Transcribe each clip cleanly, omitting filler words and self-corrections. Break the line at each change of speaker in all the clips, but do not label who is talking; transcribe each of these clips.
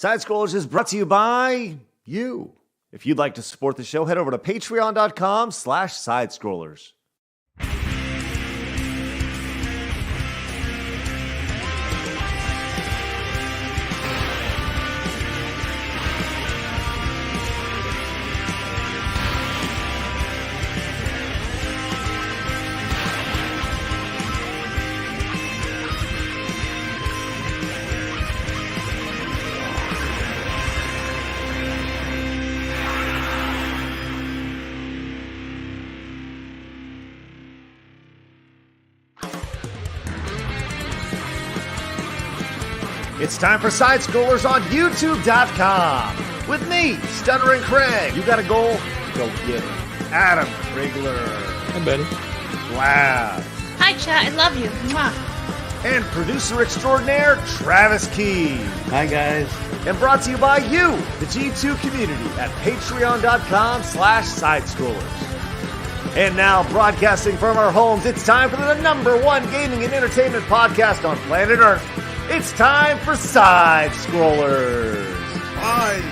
SideScrollers is brought to you by you. If you'd like to support the show, head over to patreon.com/SideScrollers. It's time for SideScrollers on YouTube.com. With me, Stuttering Craig. You got a goal? Go get it. Adam Krigler.
Hi, buddy.
Blab.
Hi, chat. I love you. Mwah.
And producer extraordinaire, Travis Key.
Hi, guys.
And brought to you by you, the G2 community at patreon.com/SideScrollers. And now, broadcasting from our homes, it's time for the #1 gaming and entertainment podcast on planet Earth. It's time for SideScrollers.
5,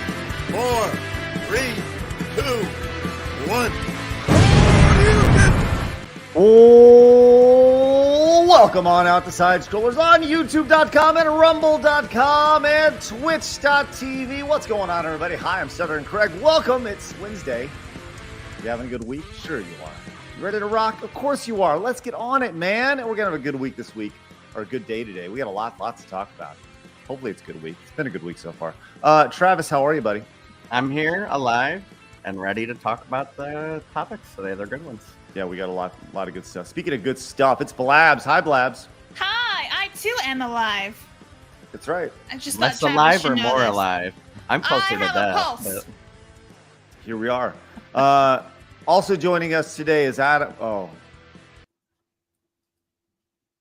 4, 3, 2, 1.
Oh, welcome on out to SideScrollers on YouTube.com and Rumble.com and Twitch.tv. What's going on, everybody? Hi, I'm Stuttering Craig. Welcome. It's Wednesday. You having a good week? Sure you are. You ready to rock? Of course you are. Let's get on it, man. We're going to have a good week this week. Or a good day today. We got lots to talk about. Hopefully it's a good week. It's been a good week so far. Travis, how are you, buddy?
I'm here, alive, and ready to talk about the topics today. They're good ones.
Yeah, we got a lot of good stuff. Speaking of good stuff, it's Blabs. Hi, Blabs.
Hi. I, too, am alive.
That's right.
I just
Less
thought Travis
alive
should
or
know
more
this.
alive? I'm closer
I
to
have a
death.
pulse.
But
Here we are. Also joining us today is Adam. Oh.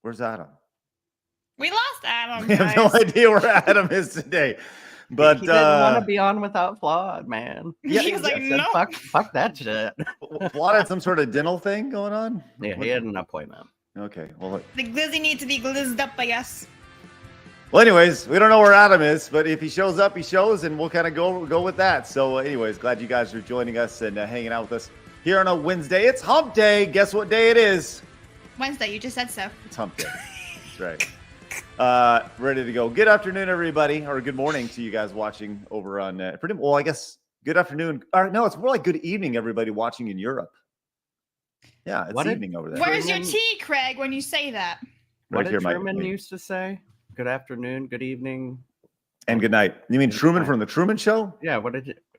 Where's Adam?
We lost Adam,
We have no
guys.
idea where Adam is today. But
he didn't want to be on without Flawed, man.
Yeah,
he was like,
I said,
no.
fuck that shit.
Vlad had some sort of dental thing going on?
Yeah, he had an appointment.
Okay. Well,
The glizzy needs to be glizzed up, I guess.
anyways, we don't know where Adam is, but if he shows up, he shows, and we'll kind of go with that. So, anyways, glad you guys are joining us and hanging out with us here on a Wednesday. It's Hump Day. Guess what day it is?
Wednesday, you just said so.
It's Hump Day. That's right. Ready to go. Good afternoon, everybody, or good morning to you guys watching over on. Well, I guess good afternoon. Or no, it's more like good evening, everybody watching in Europe. Yeah, it's evening over there.
Where's your
Truman-
tea, Craig, when you say that?
What
Right here,
did
Mike.
Truman used to say? Good afternoon, good evening.
And good night. You mean Truman from the Truman Show?
Yeah,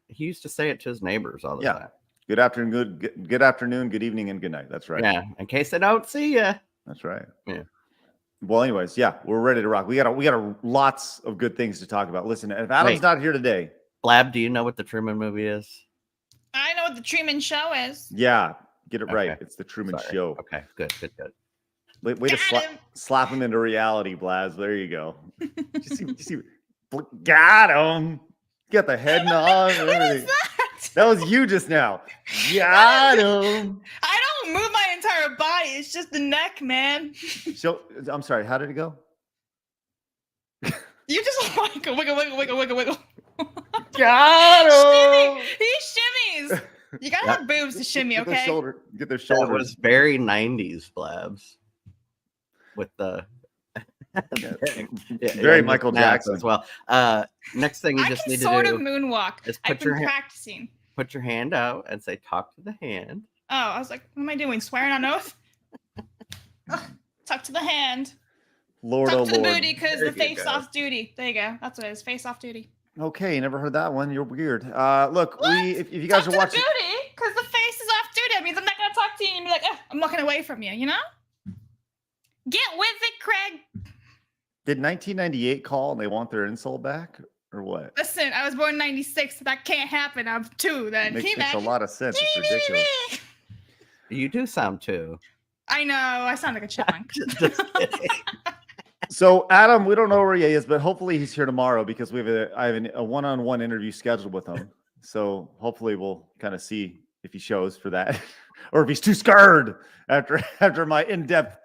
he used to say it to his neighbors all the
Yeah.
time.
Good afternoon, good afternoon, good evening, and good night. That's right.
Yeah, in case I don't see you.
That's right.
Yeah.
Well, anyways, yeah, we're ready to rock. We got lots of good things to talk about. Listen, if Adam's
Wait.
not here today,
Blab, do you know what the Truman movie is?
I know what the Truman Show is.
yeah, get it right.
Okay.
It's the Truman
Sorry.
Show.
Okay, good.
Way to
Got him.
slap him into reality, Blaz. There you go. you see, got him. Got the head nod. and
What is
everything.
that?
That was you just now. Got him.
I don't move my entire body. It's just the neck, man.
So, I'm sorry. How did it go?
You just like wiggle.
Got
Shimmy.
him.
He shimmies. You gotta have boobs to shimmy,
Get their
okay?
shoulder. Get their
That
shoulders.
was very 90s, Blabs. With the
Very
and
Michael
the math
Jackson.
as well. Next thing you
I
just
can
need to
sort
do
of moonwalk.
is
I've
put your
been
hand-
practicing.
put your hand out and say talk to the hand.
Oh, I was like, what am I doing? Swearing on oath? Tuck to the hand.
Lord,
Tuck
oh
to the
Lord.
booty because
There
the
you
face
go.
off duty. There you go. That's what it is. Face off duty.
Okay, never heard that one. You're weird. Look,
What?
if you guys
Tuck
are
to
watching,
the booty because the face is off duty. That means I'm not gonna talk to you and be like, I'm looking away from you. You know? Get with it, Craig.
did 1998 call and they want their insult back or what?
Listen, I was born in '96. So that can't happen. I'm 2. Then
Makes,
Can you
makes a
imagine?
lot of sense. It's ridiculous.
You do sound too.
I know. I sound like a chipmunk.
Just kidding.
So Adam, we don't know where he is, but hopefully he's here tomorrow because I have a one-on-one interview scheduled with him. So hopefully we'll kind of see if he shows for that, or if he's too scared after my in-depth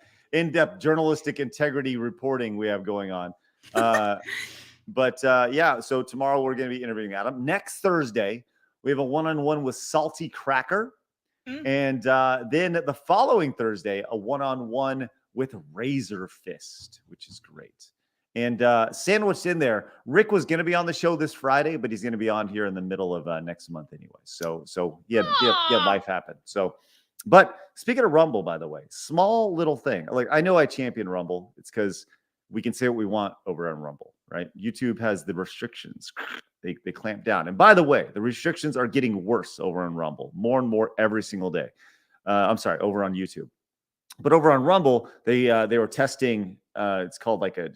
journalistic integrity reporting we have going on. But yeah, so tomorrow we're going to be interviewing Adam. Next Thursday, we have a one-on-one with Salty Cracker. And then the following Thursday, a one-on-one with Razor Fist, which is great. And sandwiched in there, Rick was going to be on the show this Friday, but he's going to be on here in the middle of next month anyway. So yeah, life happened. So, but speaking of Rumble, by the way, small little thing. Like, I know I champion Rumble. It's because we can say what we want over on Rumble, right? YouTube has the restrictions. They clamp down. And by the way, the restrictions are getting worse over on Rumble, more and more every single day. I'm sorry, over on YouTube. But over on Rumble, they were testing. It's called like a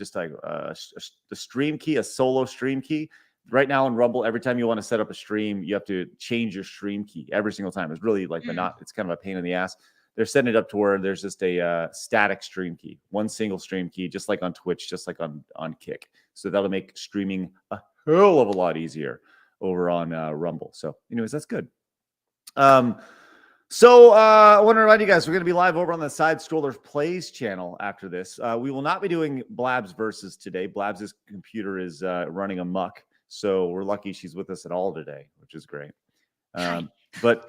stream key, a solo stream key. Right now in Rumble, every time you want to set up a stream, you have to change your stream key every single time. It's really like it's kind of a pain in the ass. They're setting it up to where there's just a static stream key, one single stream key, just like on Twitch, just like on Kick. So that'll make streaming a hell of a lot easier over on Rumble. So anyways, that's good. So I want to remind you guys, we're going to be live over on the SideScrollers Plays channel after this. We will not be doing Blabs Versus today. Blabs' computer is running amok, so we're lucky she's with us at all today, which is great. But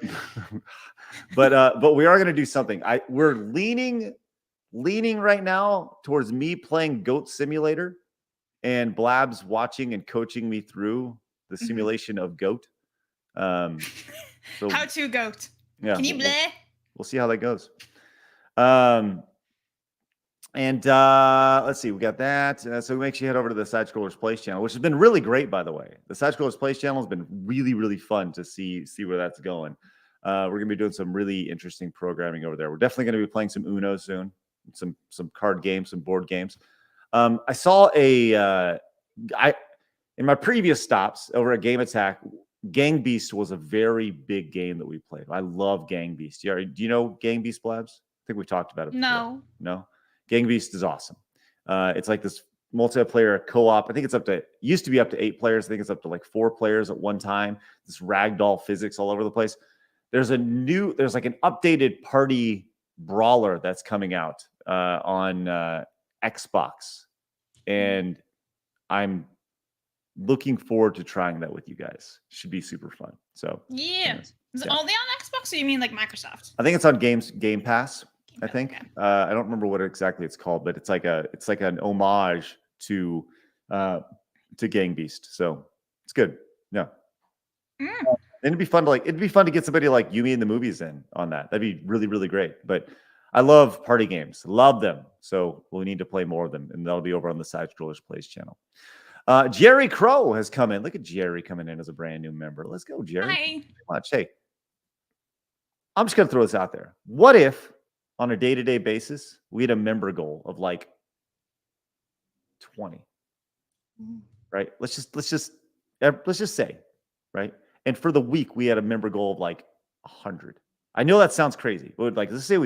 we are going to do something. We're leaning right now towards me playing Goat Simulator and Blabs watching and coaching me through the simulation of Goat. So
How to Goat.
Yeah,
can you play?
We'll see how that goes. Let's see, we got that. So make sure you head over to the SideScrollers Plays channel, which has been really great, by the way. The SideScrollers Plays channel has been really, really fun to see where that's going. We're going to be doing some really interesting programming over there. We're definitely going to be playing some Uno soon, some card games, some board games. I saw in my previous stops over at Game Attack, Gang Beast was a very big game that we played. I love Gang Beast. Do you know Gang Beast, Blabs? I think we talked about it before. No? Gang Beast is awesome. It's like this multiplayer co-op. I think it's used to be up to 8 players. I think it's up to like 4 players at one time. This ragdoll physics all over the place. There's like an updated party brawler that's coming out on Xbox. And I'm looking forward to trying that with you guys. Should be super fun. So
yeah. Is it only on Xbox, or you mean like Microsoft?
I think it's on Game Pass. I think. Okay. I don't remember what exactly it's called, but it's like an homage to Gang Beast. So it's good. Yeah. And it'd be fun to get somebody like you, me, in the movies in on that. That'd be really, really great. But I love party games. Love them. So we need to play more of them, and that'll be over on the SideScrollers Plays channel. Jerry Crow has come in. Look at Jerry coming in as a brand new member. Let's go, Jerry.
Hi.
Thank you very much. Hey, I'm just going to throw this out there. What if on a day-to-day basis we had a member goal of like 20? Right? Let's just say, right? And for the week we had a member goal of like 100. I know that sounds crazy, but like let's say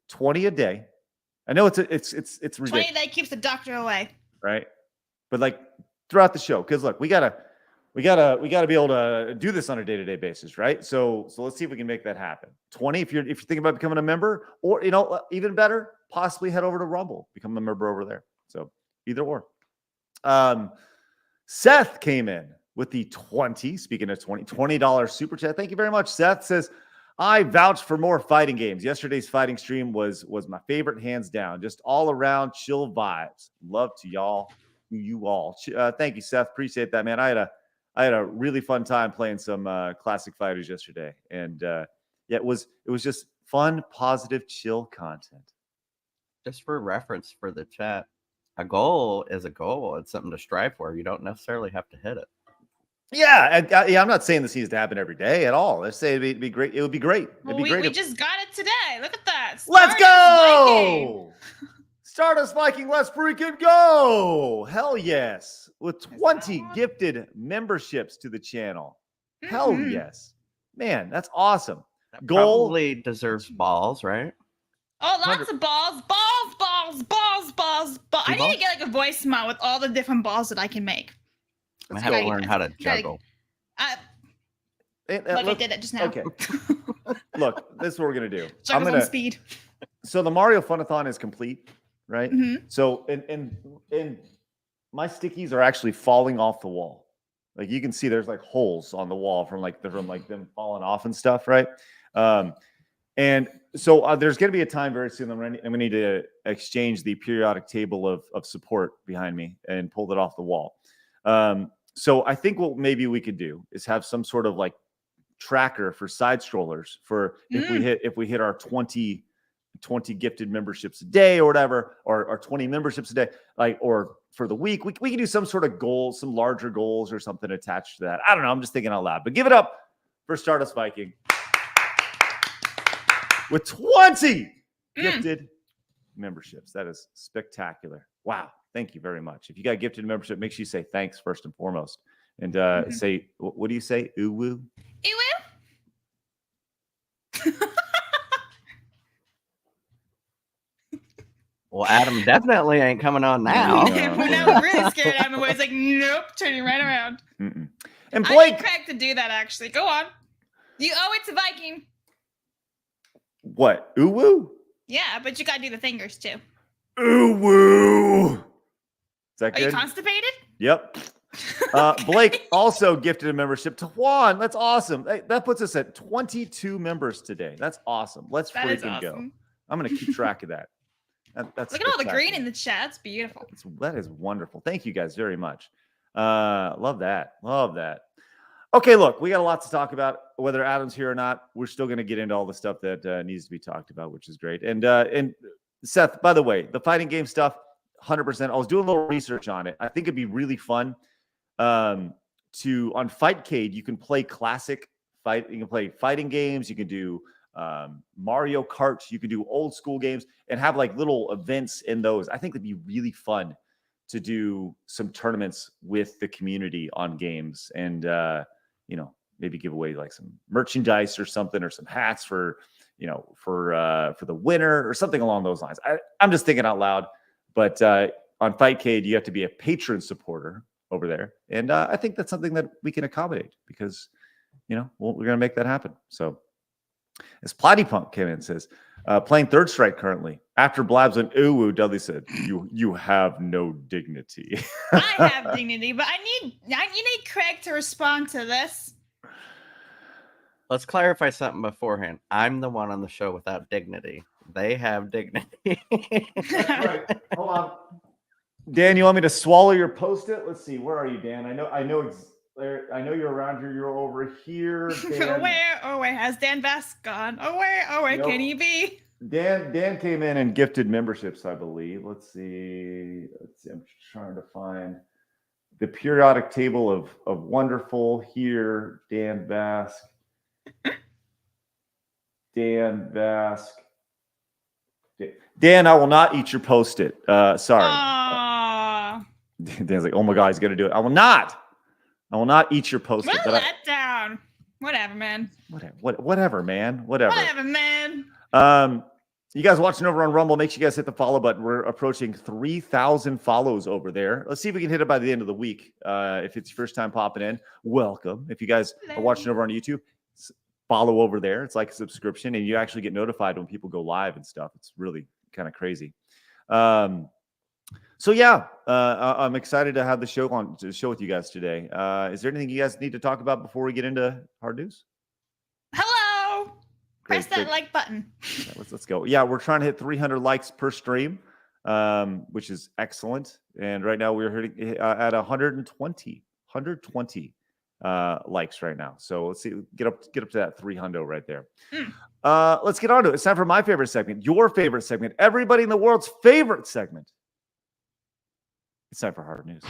20 a day. I know it's ridiculous.
20 a day keeps the doctor away.
Right? But like throughout the show, because look, we gotta be able to do this on a day-to-day basis, right? So let's see if we can make that happen. 20, if you're thinking about becoming a member, or even better, possibly head over to Rumble, become a member over there. So either or. Seth came in with the 20. Speaking of $20 super chat. Thank you very much. Seth says, I vouch for more fighting games. Yesterday's fighting stream was my favorite, hands down. Just all around chill vibes. Love to you all. Thank you, Seth. Appreciate that, man. I had a really fun time playing some classic fighters yesterday, and it was just fun, positive, chill content.
Just for reference for the chat, a goal is a goal. It's something to strive for. You don't necessarily have to hit it.
Yeah, I'm not saying this needs to happen every day at all. Let's say it'd be great. It would be great.
We just got it today. Look at that.
Let's go! Stardust Viking, let's freaking go! Hell yes. With 20 gifted memberships to the channel. Hell yes. Man, that's awesome.
That probably deserves balls, right?
Oh, lots of balls. Balls. I need to get like a voice mod with all the different balls that I can make.
I have to learn how to juggle.
I did it just now.
Okay. Look, this is what we're going to do.
Juggle on speed.
So the Mario Funathon is complete. Right. So, and my stickies are actually falling off the wall. Like you can see there's like holes on the wall from them falling off and stuff, right? And so there's going to be a time very soon I'm going to need to exchange the periodic table of support behind me and pull it off the wall. So I think what maybe we could do is have some sort of like tracker for SideScrollers for if we hit our 20 gifted memberships a day or whatever, or 20 memberships a day, like, or for the week, we can do some sort of goal, some larger goals or something attached to that. I don't know. I'm just thinking out loud, but give it up for Stardust Viking with 20 gifted memberships. That is spectacular. Wow. Thank you very much. If you got gifted membership, make sure you say thanks first and foremost. And say, what do you say? Ooh woo?
Ooh woo?
Well, Adam definitely ain't coming on now.
When I was really scared, Adam was like, nope, turning right around.
And
I
Blake,
need Craig to do that, actually. Go on. You owe it to Viking.
what? Ooh woo?
Yeah, but you got to do the fingers, too.
Ooh woo. Is that
Are
good?
you constipated?
Yep. Blake also gifted a membership to Juan. That's awesome. That puts us at 22 members today. That's awesome. Let's
That is
freaking go.
awesome.
I'm going to keep track of that. That's
Look at all the green
spectacular.
in the chat. It's beautiful.
That is wonderful. Thank you guys very much. Love that. Love that. Okay, look, we got a lot to talk about. Whether Adam's here or not, we're still going to get into all the stuff that needs to be talked about, which is great. And Seth, by the way, the fighting game stuff, 100%. I was doing a little research on it. I think it'd be really fun on Fightcade. You can play classic fight. You can play fighting games. You can do Mario Kart. You can do old school games and have like little events in those. I think it'd be really fun to do some tournaments with the community on games and maybe give away like some merchandise or something, or some hats for the winner or something along those lines. I'm just thinking out loud, but on Fightcade, you have to be a patron supporter over there. And I think that's something that we can accommodate because, we're going to make that happen. So as Platypunk came in and says, playing Third Strike currently. After Blabs and ooh, Dudley said, you have no dignity.
I have dignity, but I need Craig to respond to this.
Let's clarify something beforehand. I'm the one on the show without dignity. They have dignity.
Right. Hold on. Dan, you want me to swallow your Post-it? Let's see. Where are you, Dan? I know you're around here. You're over here. Dan.
Where has Dan Bass gone? Where
Nope.
can he be?
Dan came in and gifted memberships, I believe. Let's see. I'm trying to find the periodic table of wonderful here. Dan Bask. Dan, I will not eat your Post-it. Sorry.
Aww.
Dan's like, oh my God, he's gonna do it. I will not eat your Post-it.
What a letdown. Whatever, man.
Whatever, man.
Whatever, man.
You guys watching over on Rumble, make sure you guys hit the follow button. We're approaching 3,000 follows over there. Let's see if we can hit it by the end of the week. If it's your first time popping in, welcome. If you guys are watching over on YouTube, follow over there. It's like a subscription, and you actually get notified when people go live and stuff. It's really kind of crazy. So yeah, I'm excited to have the show with you guys today. Is there anything you guys need to talk about before we get into hard news?
Hello. Press that like button.
Yeah, let's go. Yeah, we're trying to hit 300 likes per stream, which is excellent. And right now we're hitting at 120 likes right now. So let's see, get up to that 300 right there. Let's get on to it. It's time for my favorite segment, your favorite segment, everybody in the world's favorite segment. It's time for hard news.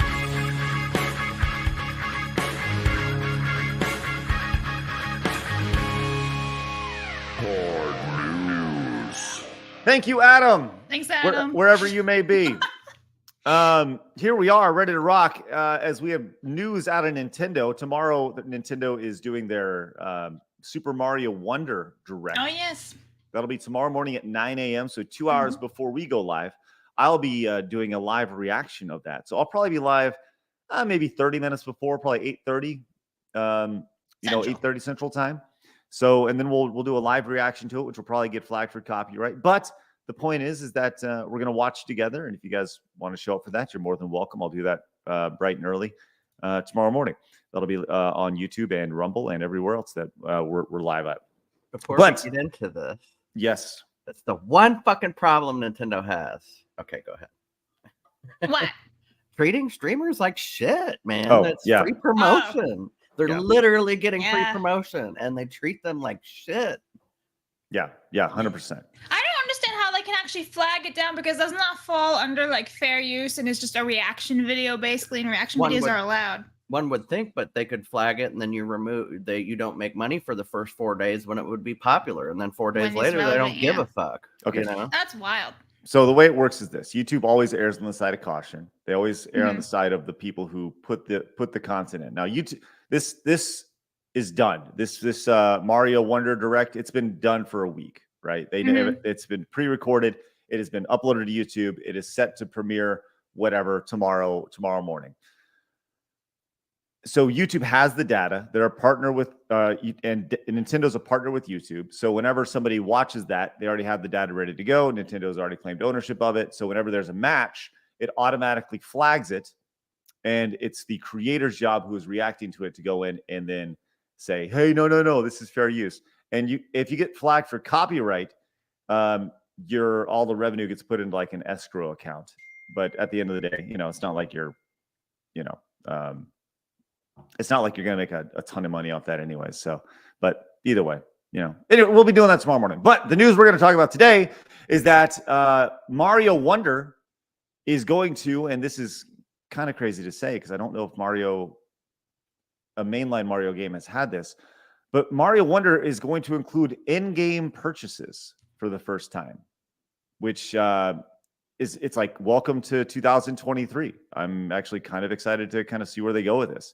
Hard news. Thank you, Adam.
Thanks, Adam.
Wherever you may be. Here we are, ready to rock. As we have news out of Nintendo. Tomorrow, Nintendo is doing their Super Mario Wonder Direct.
Oh, yes.
That'll be tomorrow morning at 9 a.m. So 2 hours before we go live. I'll be doing a live reaction of that. So I'll probably be live maybe 30 minutes before, probably 8:30, 8:30 Central Time. So, and then we'll do a live reaction to it, which will probably get flagged for copyright. But the point is that we're going to watch together. And if you guys want to show up for that, you're more than welcome. I'll do that bright and early tomorrow morning. That'll be on YouTube and Rumble and everywhere else that we're live at.
Before
But-
we get into this,
Yes.
that's the one fucking problem Nintendo has. Okay, go ahead.
What?
Treating streamers like shit, man.
Oh,
That's
yeah.
free promotion. They're
Yeah.
literally getting free
Yeah.
promotion, and they treat them like shit.
Yeah. 100%.
I don't understand how they can actually flag it down because doesn't that fall under like fair use and it's just a reaction video basically, and reaction
One
videos
would-
are allowed.
One would think, but they could flag it, and then you don't make money for the first 4 days when it would be popular, and then 4 days
When it's
later they don't
relevant,
give
yeah.
a fuck.
Okay.
You know?
That's wild.
So the way it works is this: YouTube always errs on the side of caution. They always err on
Mhm.
the side of the people who put the content in. Now, YouTube, this is done. This Mario Wonder Direct, it's been done for a week, right? It's been pre-recorded. It has been uploaded to YouTube. It is set to premiere tomorrow morning. So YouTube has the data. They're a partner with and Nintendo's a partner with YouTube. So whenever somebody watches that, they already have the data ready to go. Nintendo's already claimed ownership of it. So whenever there's a match, it automatically flags it, and it's the creator's job who is reacting to it to go in and then say, "Hey, no, this is fair use." And if you get flagged for copyright, all the revenue gets put into like an escrow account. But at the end of the day, it's not like you're, it's not like you're going to make a ton of money off that anyway. So, but either way, anyway, we'll be doing that tomorrow morning. But the news we're going to talk about today is that Mario Wonder is going to, and this is kind of crazy to say because I don't know if a mainline Mario game has had this, but Mario Wonder is going to include in-game purchases for the first time, which it's like welcome to 2023. I'm actually kind of excited to kind of see where they go with this.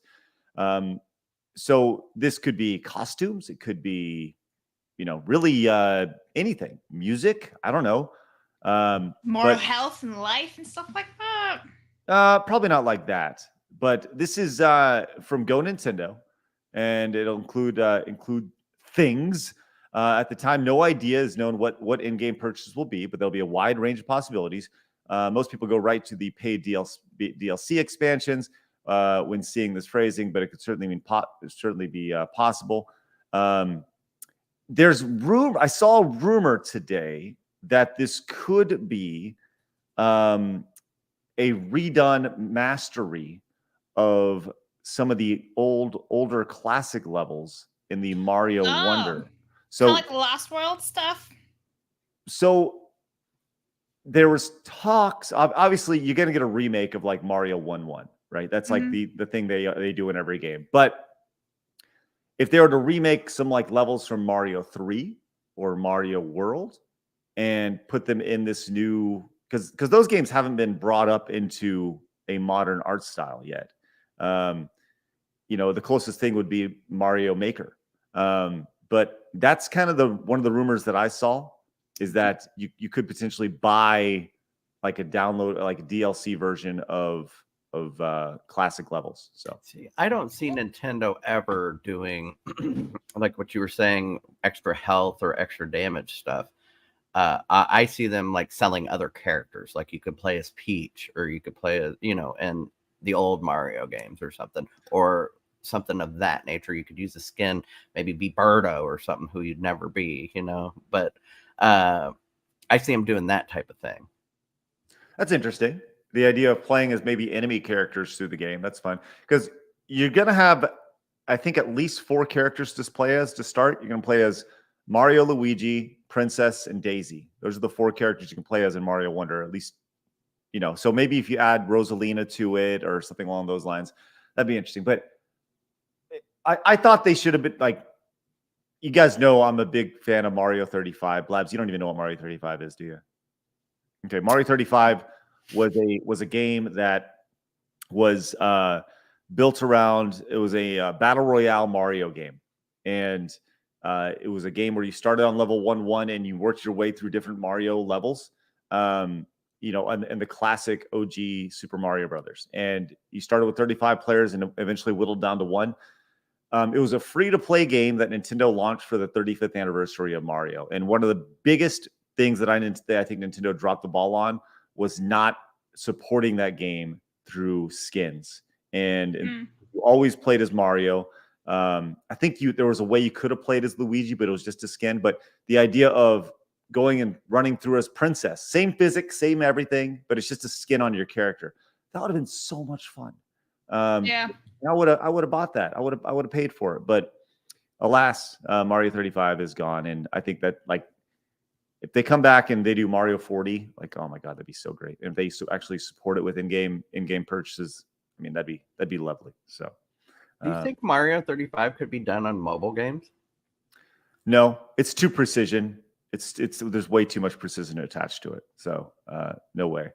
So this could be costumes. It could be, really anything. Music. I don't know.
More health and life and stuff like that.
Probably not like that. But this is from Go Nintendo, and it'll include things. At the time, no idea is known what in-game purchases will be, but there'll be a wide range of possibilities. Most people go right to the paid DLC expansions when seeing this phrasing, but it could certainly be possible. There's rumor. I saw a rumor today that this could be a redone mastery of some of the older classic levels in the Mario Wonder. So
Kind of like the Lost World stuff.
So there was talks. Obviously, you're going to get a remake of like Mario 1-1, right? That's like the thing they do in every game. But if they were to remake some like levels from Mario 3 or Mario World and put them in this new, because those games haven't been brought up into a modern art style yet. The closest thing would be Mario Maker. But that's kind of one of the rumors that I saw is that you could potentially buy like a download, like a DLC version of classic levels. So
see, I don't see Nintendo ever doing like what you were saying, extra health or extra damage stuff. I see them like selling other characters, like you could play as Peach, or you could play as, in the old Mario games or something, or something of that nature. You could use a skin, maybe be Birdo or something who you'd never be, but I see them doing that type of thing.
That's interesting. The idea of playing as maybe enemy characters through the game. That's fun because you're going to have, I think, at least 4 characters to play as to start. You're going to play as Mario, Luigi, Princess, and Daisy. Those are the 4 characters you can play as in Mario Wonder, at least, so maybe if you add Rosalina to it or something along those lines, that'd be interesting. But I thought they should have been like, you guys know I'm a big fan of Mario 35. Blabs, you don't even know what Mario 35 is, do you? Okay, Mario 35 was a game that was built around, it was a battle royale Mario game. And it was a game where you started on level 1-1 and you worked your way through different Mario levels. And the classic OG Super Mario Brothers. And you started with 35 players and eventually whittled down to 1. It was a free-to-play game that Nintendo launched for the 35th anniversary of Mario. And one of the biggest things that I think Nintendo dropped the ball on was not supporting that game through skins, and you always played as Mario. I think there was a way you could have played as Luigi, but it was just a skin. But the idea of going and running through as Princess, same physics, same everything, but it's just a skin on your character. That would have been so much fun.
Yeah,
I would have bought that. I would have paid for it. But alas, Mario 35 is gone, and I think that like if they come back and they do Mario 40, like oh my god, that'd be so great. And if they actually support it with in-game purchases, I mean that'd be lovely. So.
Do you think Mario 35 could be done on mobile games?
No, it's too precision. It's there's way too much precision attached to it. So no way.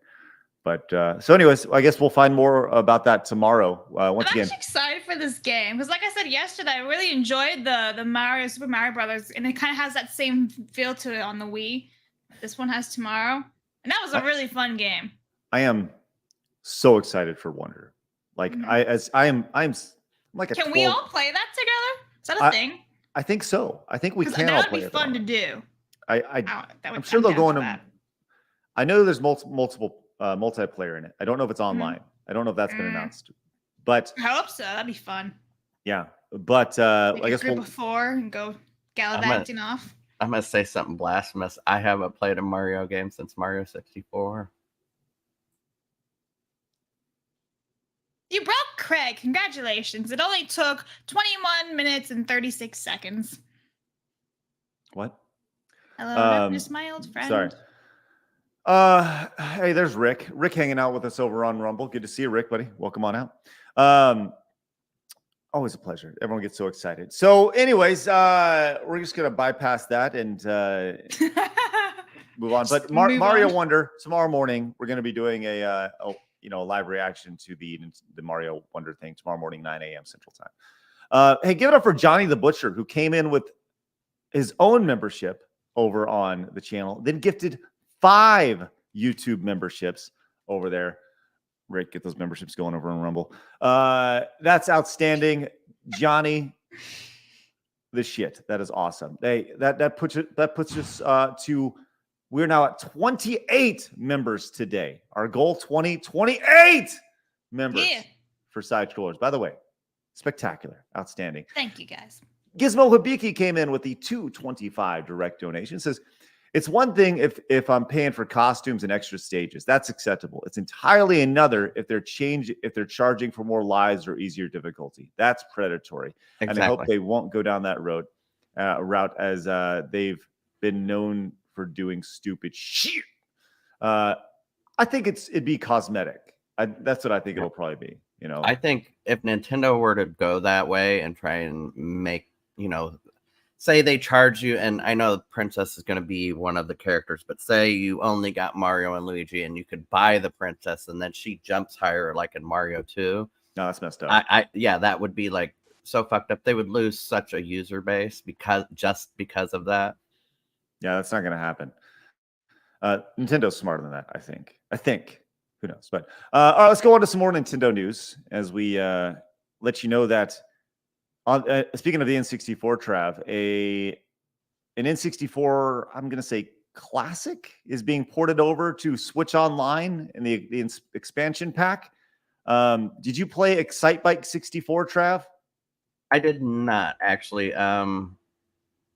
But so anyways, I guess we'll find more about that tomorrow. Once
I'm
again,
actually excited for this game because, like I said yesterday, I really enjoyed the Super Mario Brothers, and it kind of has that same feel to it on the Wii. This one has tomorrow, and that was a really fun game.
I am so excited for Wonder. Like I'm like a.
Can
12...
we all play that together? Is that a thing?
I think so. I think we can.
That
all
would
play
be
it
fun to do.
I'm sure they'll go into. I know there's multiple multiplayer in it. I don't know if it's online. I don't know if that's been announced. But
I hope so. That'd be fun.
Yeah, but I guess
group of 4 and go gallivanting off.
I'm gonna say something blasphemous. I haven't played a Mario game since Mario 64.
You broke Craig. Congratulations. It only took 21 minutes and 36 seconds.
What?
Hello, just my old friend.
Sorry. Hey, there's Rick. Rick hanging out with us over on Rumble. Good to see you, Rick, buddy. Welcome on out. Always a pleasure. Everyone gets so excited. So, anyways, we're just gonna bypass that and move on. But Mario Wonder tomorrow morning, we're gonna be doing a live reaction to the Mario Wonder thing tomorrow morning, 9 a.m. Central Time. Hey, give it up for Johnny the Butcher, who came in with his own membership over on the channel, then gifted 5 YouTube memberships over there. Rick, get those memberships going over on Rumble. That's outstanding, Johnny. The shit, that is awesome. That puts us to. We're now at 28 members today. Our goal 28 members for SideScrollers. By the way, spectacular, outstanding.
Thank you, guys.
Gizmo Hibiki came in with the 225 direct donation. Says, it's one thing if I'm paying for costumes and extra stages. That's acceptable. It's entirely another if they're charging for more lives or easier difficulty. That's predatory. Exactly. And I hope they won't go down that route as they've been known for doing stupid shit. I think it'd be cosmetic. That's what I think it'll probably be.
I think if Nintendo were to go that way and try and make, say they charge you, and I know Princess is going to be one of the characters, but say you only got Mario and Luigi and you could buy the Princess and then she jumps higher like in Mario 2.
No, that's messed up.
That would be like so fucked up. They would lose such a user base because of that.
Yeah, that's not going to happen. Nintendo's smarter than that, I think. Who knows? But all right, let's go on to some more Nintendo news as we let you know that speaking of the N64, Trav, an N64, I'm going to say Classic, is being ported over to Switch Online in the expansion pack. Did you play Excite Bike 64, Trav?
I did not, actually.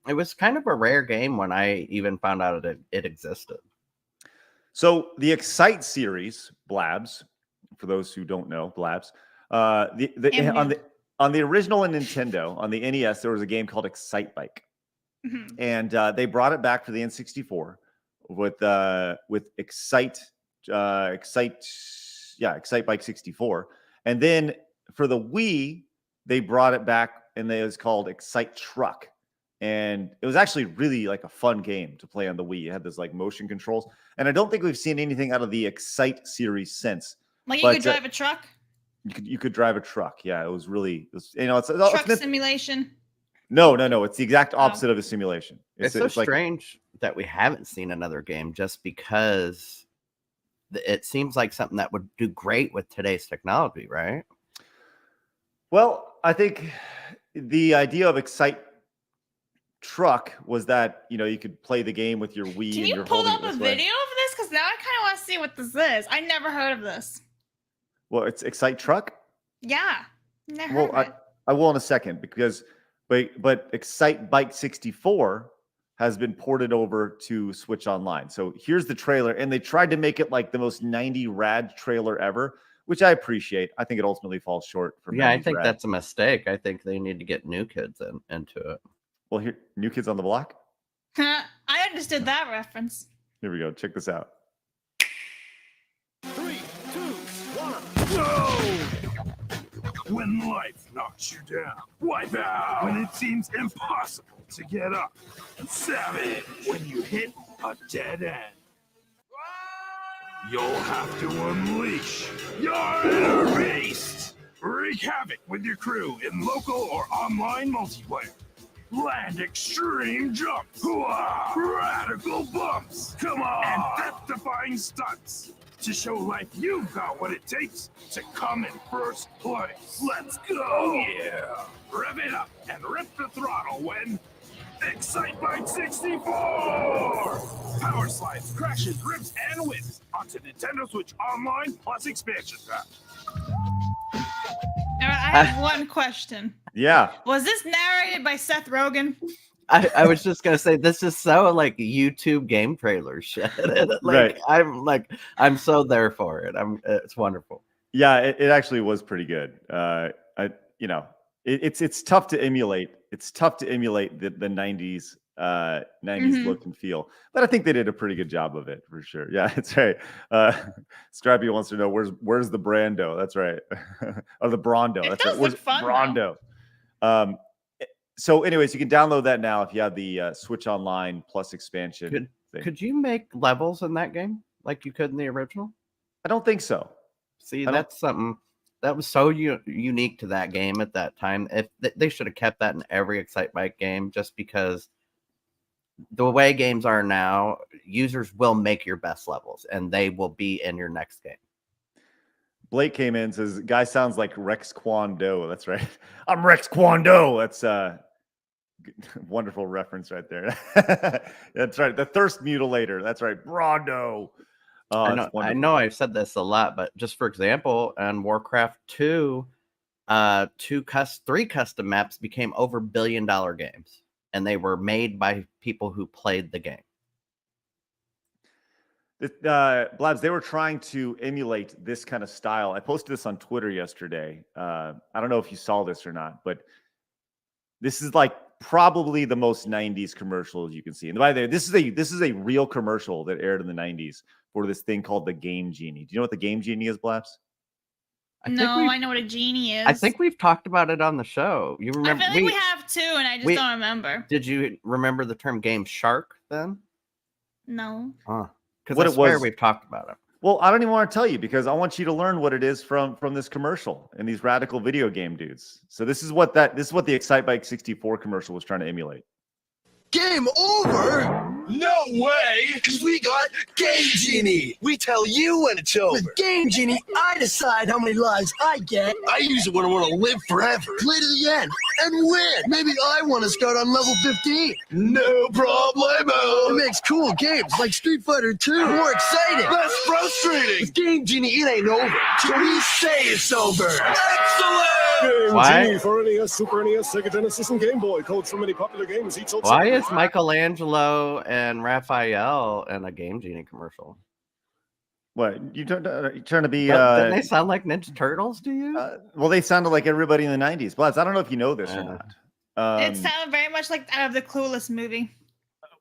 It was kind of a rare game when I even found out it existed.
So the Excite series, Blabs, for those who don't know, Blabs, on the original Nintendo, on the NES, there was a game called Excite Bike, and they brought it back to the N64 with Excite Bike 64, and then for the Wii, they brought it back and it was called Excite Truck. And it was actually really like a fun game to play on the Wii. It had those like motion controls. And I don't think we've seen anything out of the Excite series since.
Like you could drive a truck?
You could drive a truck. Yeah, it was really, it's
truck simulation.
No. It's the exact opposite of a simulation.
It's so strange that we haven't seen another game just because it seems like something that would do great with today's technology, right?
Well, I think the idea of Excite Truck was that you could play the game with your Wii.
Can you pull up a video of this? Because now I kind of want to see what this is. I never heard of this.
Well, it's Excite Truck.
Yeah. Never
Well,
heard of it.
I will in a second because, but Excite Bike 64 has been ported over to Switch Online. So here's the trailer, and they tried to make it like the most 90 rad trailer ever, which I appreciate. I think it ultimately falls short from.
Yeah, I
90s
think
rad.
that's a mistake. I think they need to get new kids into it.
Well, here, New Kids on the Block.
I understood that reference.
Here we go. Check this out.
3, 2, 1, go! When life knocks you down, wipe out. When it seems impossible to get up, savage. When you hit a dead end, you'll have to unleash your inner beast. Wreak havoc with your crew in local or online multiplayer. Land extreme jumps, radical bumps, come on, and death-defying stunts to show life you've got what it takes to come in first place. Let's go! Oh, yeah! Rev it up and rip the throttle when Excite Bike 64! Power slides, crashes, rips, and whips onto Nintendo Switch Online plus expansion pack.
All right, I have one question.
Yeah.
Was this narrated by Seth Rogen?
I was just gonna say this is so like YouTube game trailer shit.
Right.
I'm so there for it. It's wonderful.
Yeah, it actually was pretty good. It's tough to emulate. It's tough to emulate the 90s 90s look and feel, but I think they did a pretty good job of it for sure. Yeah, it's right. Scrappy wants to know where's the Brando. That's right. Or the Brondo.
It
That's
does
right. Where's
look fun,
Brondo? So anyways, you can download that now if you have the Switch Online plus expansion.
Could you make levels in that game like you could in the original?
I don't think so.
See, that's something that was so unique to that game at that time. If they should have kept that in every Excite Bike game, just because the way games are now, users will make your best levels and they will be in your next game.
Blake came in and says, guy sounds like Rex Kwon Do. That's right. I'm Rex Kwon Do. That's wonderful reference right there. That's right. The Thirst Mutilator. That's right. Brondo.
I know I've said this a lot, but just for example, on Warcraft 2, 3 custom maps became over $1 billion games, and they were made by people who played the game.
Blabs, they were trying to emulate this kind of style. I posted this on Twitter yesterday. I don't know if you saw this or not, but this is like probably the most 90s commercial you can see. And by the way, this is a real commercial that aired in the 90s for this thing called the Game Genie. Do you know what the Game Genie is, Blabs?
I know what a genie is.
I think we've talked about it on the show. You remember?
I feel like we have too, and I just don't remember.
Did you remember the term Game Shark then?
No.
Because I swear we've talked about it.
Well, I don't even want to tell you because I want you to learn what it is from this commercial and these radical video game dudes. So this is what the Excite Bike 64 commercial was trying to emulate.
Game over? No way! Because we got Game Genie! We tell you when it's over. With Game Genie, I decide how many lives I get. I use it when I want to live forever. Play to the end and win! Maybe I want to start on level 15. No problemo! It makes cool games like Street Fighter 2 more exciting. That's frustrating! With Game Genie, it ain't over till we say it's over. Excellent!
Game Genie for NES, Super NES, Sega Genesis, and Game Boy. Codes from many popular games.
Why is Michelangelo and Raphael in a Game Genie commercial?
What you trying to be?
Didn't they sound like Ninja Turtles? Do you?
Well, they sounded like everybody in the 90s. Blaz, I don't know if you know this or not.
It sounded very much like out of the Clueless movie.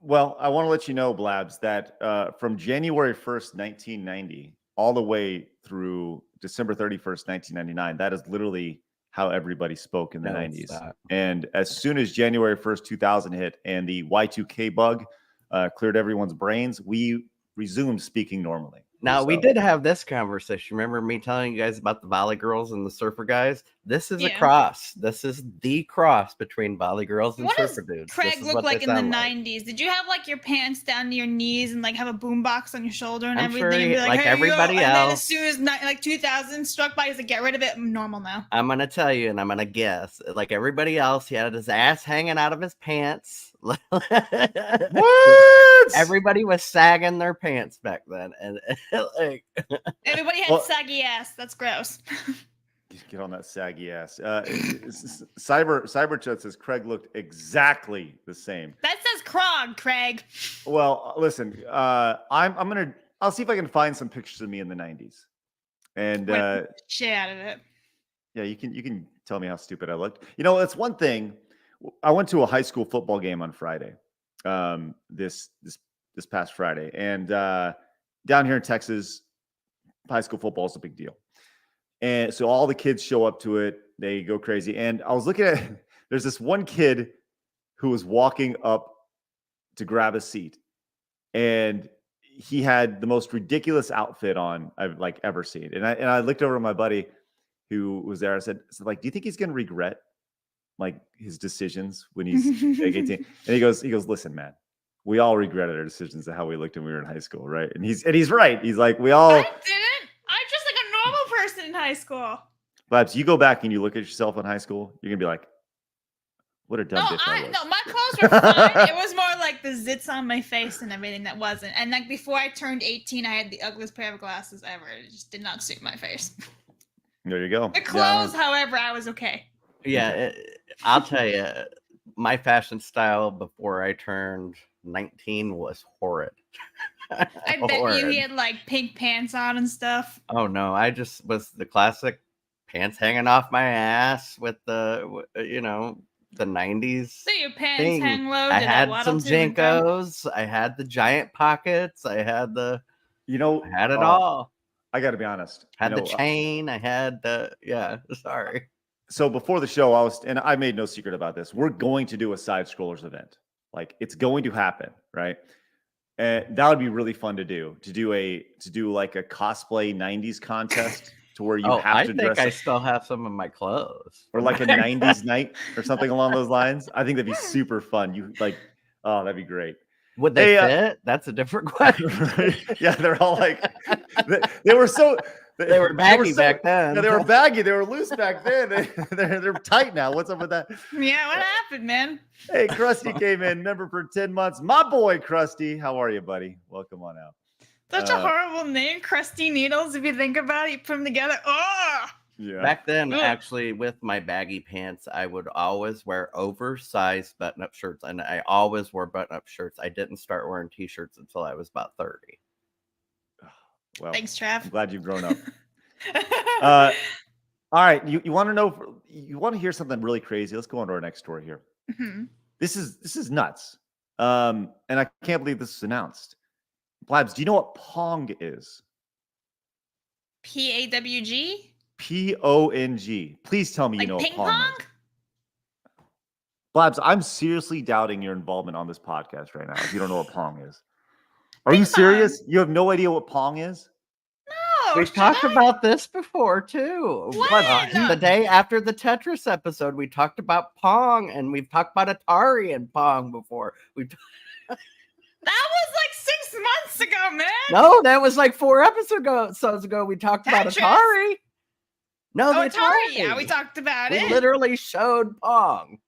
Well, I want to let you know, Blabs, that from January 1st, 1990, all the way through December 31st, 1999, that is literally how everybody spoke in the 90s. And as soon as January 1st, 2000 hit and the Y2K bug cleared everyone's brains, we resumed speaking normally.
Now, we did have this conversation. Remember me telling you guys about the Volley Girls and the Surfer Guys? This is a
Yeah.
cross. This is the cross between volley girls and
What does
surfer dudes.
Craig
This is
look
what they
like in the
sound like.
90s? Did you have like your pants down to your knees and like have a boombox on your shoulder and
I'm
everything?
sure
and be
he- like
"Here you go,"
everybody
And then as
else.
soon as like 2000 struck by, he's like, get rid of it. I'm normal now.
I'm gonna tell you, and I'm gonna guess. Like everybody else, he had his ass hanging out of his pants.
What?
Everybody was sagging their pants back then, and like
Everybody had
Well-
saggy ass. That's gross.
Get on that saggy ass. Cyberchat says Craig looked exactly the same.
That says Krog, Craig.
Well, listen, I'll see if I can find some pictures of me in the 90s. And
Shit out of it.
yeah, you can tell me how stupid I looked. You know, it's one thing. I went to a high school football game on Friday. This past Friday. And down here in Texas, high school football is a big deal. And so all the kids show up to it. They go crazy. And I was looking at, there's this one kid who was walking up to grab a seat. And he had the most ridiculous outfit on I've like ever seen. And I looked over at my buddy who was there. I said, like, do you think he's going to regret like his decisions when he's like 18? And he goes, listen, man, we all regretted our decisions of how we looked when we were in high school. Right. And he's right. He's like, we all
I didn't. I'm just like a normal person in high school.
Babs, you go back and you look at yourself in high school, you're gonna be like, what a dumb bitch I was.
No, my clothes were fine. It was more like the zits on my face and everything that wasn't. And like before I turned 18, I had the ugliest pair of glasses ever. It just did not suit my face.
There you go.
The clothes, however, I was okay.
yeah, I'll tell you, my fashion style before I turned 19 was horrid.
I bet you he had like pink pants on and stuff.
Oh no, I just was the classic pants hanging off my ass with the the 90s.
So your pants
thing.
hang low.
I
did
had
waddle
some
to and from?
Jinkos. I had the giant pockets. I had
I
had it all.
I got to be honest.
Had the chain. I had the Sorry.
So before the show, I made no secret about this. We're going to do a Side Scrollers event. Like it's going to happen, right? And that would be really fun to do. To do like a cosplay 90s contest to where you have to dress.
I still have some of my clothes.
Or like a 90s night or something along those lines. I think that'd be super fun. That'd be great.
Would they fit? That's a different question.
Yeah, they're all like they were so
they were baggy back then.
Yeah, they were baggy. They were loose back then. They're tight now. What's up with that?
Yeah, what happened, man?
Hey, Krusty came in, member for 10 months. My boy, Krusty. How are you, buddy? Welcome on out.
Such a horrible name, Crusty Needles. If you think about it, you put them together. Oh,
Yeah.
Back then, actually, with my baggy pants, I would always wear oversized button-up shirts, and I always wore button-up shirts. I didn't start wearing t-shirts until I was about 30.
Well,
thanks, Trav.
I'm glad you've grown up. All right, you want to know? You want to hear something really crazy? Let's go on to our next story here.
Mm-hmm.
This is nuts, and I can't believe this is announced. Blabs, do you know what Pong is?
PAWG?
PONG. Please tell me
Like
you know
ping
what Pong
pong?
is. Blabs, I'm seriously doubting your involvement on this podcast right now if you don't know what Pong is. Are you serious? You have no idea what Pong is?
No.
We've talked about this before too.
When?
The day after the Tetris episode, we talked about Pong, and we've talked about Atari and Pong before.
That was like 6 months ago, man.
No, that was like 4 episodes ago. We talked about
Tetris?
Atari. No,
Oh,
the
Atari.
Atari.
Yeah, we talked about
We
it.
literally showed Pong.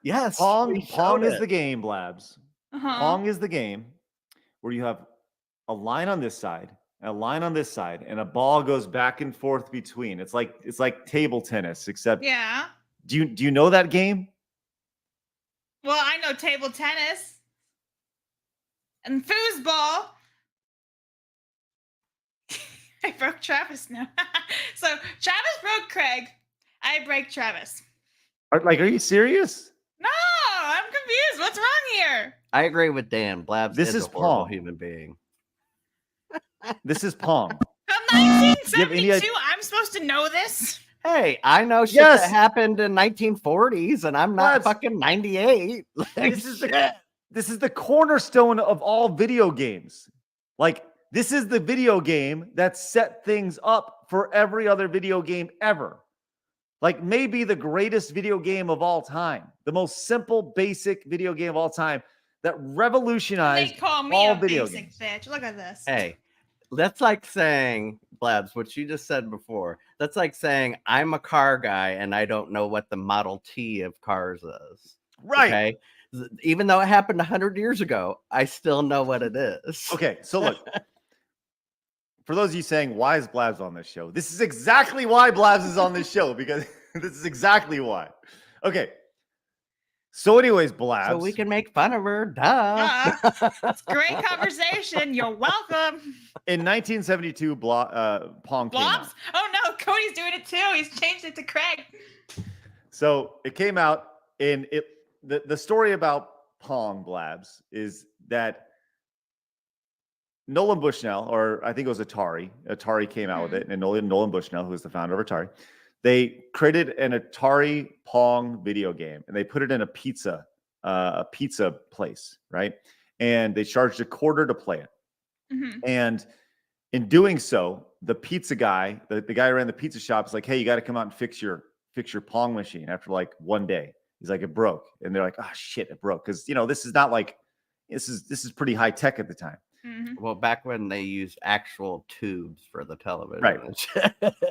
Yes,
Pong is the game, Blabs.
Uh-huh.
Pong is the game where you have a line on this side, and a line on this side, and a ball goes back and forth between. It's like table tennis, except
Yeah.
do you know that game?
Well, I know table tennis and foosball. I broke Travis now. So Travis broke Craig. I break Travis.
Are you serious?
No, I'm confused. What's wrong here?
I agree with Dan. Blabs
This
is
is
a horrible
Pong.
human being.
This is Pong.
From 1972, I'm supposed to know this.
Hey, I know shit
Yes.
that happened in 1940s, and I'm not
Blabs.
fucking 98.
This is the cornerstone of all video games. Like, this is the video game that set things up for every other video game ever. Like maybe the greatest video game of all time, the most simple, basic video game of all time that revolutionized
They call me
all
a
video
basic
games.
bitch. Look at this.
Hey, that's like saying, Blabs, what you just said before. That's like saying I'm a car guy and I don't know what the Model T of cars is.
Right.
Okay. Even though it happened 100 years ago, I still know what it is.
Okay, so look. For those of you saying, why is Blabs on this show? This is exactly why Blabs is on this show, because this is exactly why. Okay. So anyways, Blabs.
So we can make fun of her. Duh.
It's great conversation. You're welcome.
In 1972, Pong came out.
Blobs? Oh no, Cody's doing it too. He's changed it to Craig.
So it came out, and the story about Pong, Blabs, is that Nolan Bushnell, or I think it was Atari came out with it, and Nolan Bushnell, who is the founder of Atari, they created an Atari Pong video game, and they put it in a pizza place, right? And they charged $0.25 to play it.
Mm-hmm.
And in doing so, the pizza guy, the guy who ran the pizza shop, is like, "Hey, you got to come out and fix your Pong machine." After like one day, he's like, "It broke," and they're like, "Oh shit, it broke," because this is not like this is pretty high tech at the time.
Mm-hmm.
Well, back when they used actual tubes for the television.
Right.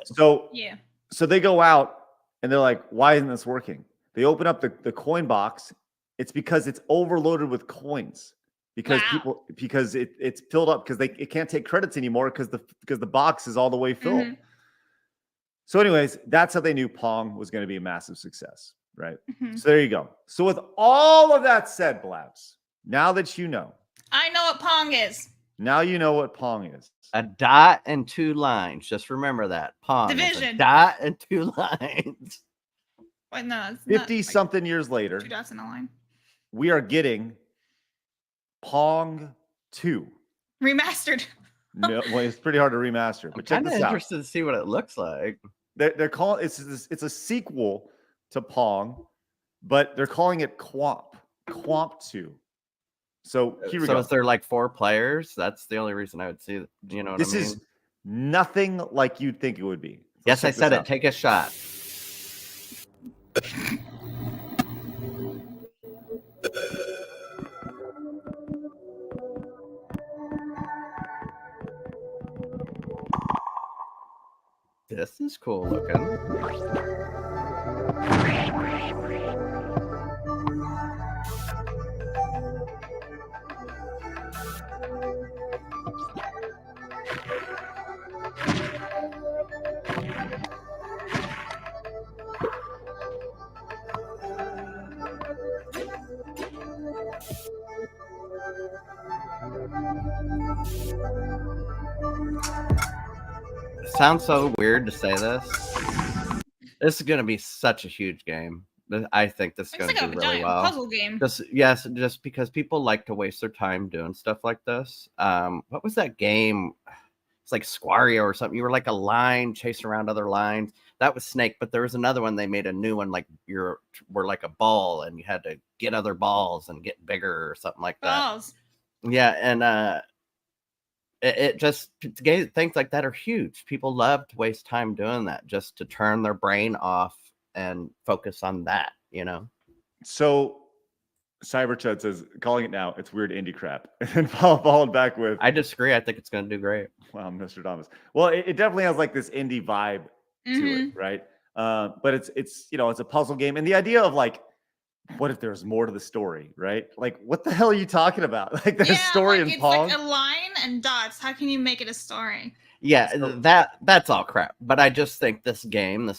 So
Yeah.
So they go out and they're like, "Why isn't this working?" They open up the coin box. It's because it's overloaded with coins. Because
Wow.
it's filled up because it can't take credits anymore because the box is all the way filled.
Mhm.
So, anyways, that's how they knew Pong was going to be a massive success, right?
Mhm.
So there you go. So with all of that said, Blabs, now that you know,
I know what Pong is.
now you know what Pong is.
A dot and two lines. Just remember that. Pong. is a
Division.
dot and two lines.
Wait, no, it's
50
not,
something years later,
2 dots in a line.
we are getting Pong 2.
Remastered.
No, well, it's pretty hard to remaster,
I'm
but check
kind of
this out.
interested to see what it looks like.
They're calling it's a sequel to Pong, but they're calling it Quomp 2. So here we
So
go.
is there like 4 players? That's the only reason I would see it. Do you know what
This
I mean?
is nothing like you'd think it would be.
Yes, I said it. Take a shot. This is cool looking. It sounds so weird to say this. This is going to be such a huge game. I think this is
It's
going
like
to
a
do really
giant
well.
puzzle game.
Just because people like to waste their time doing stuff like this. What was that game? It's like Squario or something. You were like a line chasing around other lines. That was Snake, but there was another one. They made a new one, like were like a ball, and you had to get other balls and get bigger or something like that.
Balls.
Yeah, and it just things like that are huge. People love to waste time doing that just to turn their brain off and focus on that.
So Cyberchud says, calling it now, it's weird indie crap. And followed back with,
I disagree. I think it's going to do great.
wow, Mr. Thomas. Well, it definitely has like this indie vibe to
Mhm.
it, right? But it's it's a puzzle game. And the idea of like, what if there's more to the story, right? Like, what the hell are you talking about? Like, there's a story in
it's
Pong.
like a line and dots. How can you make it a story?
Yeah,
So-
that's all crap. But I just think this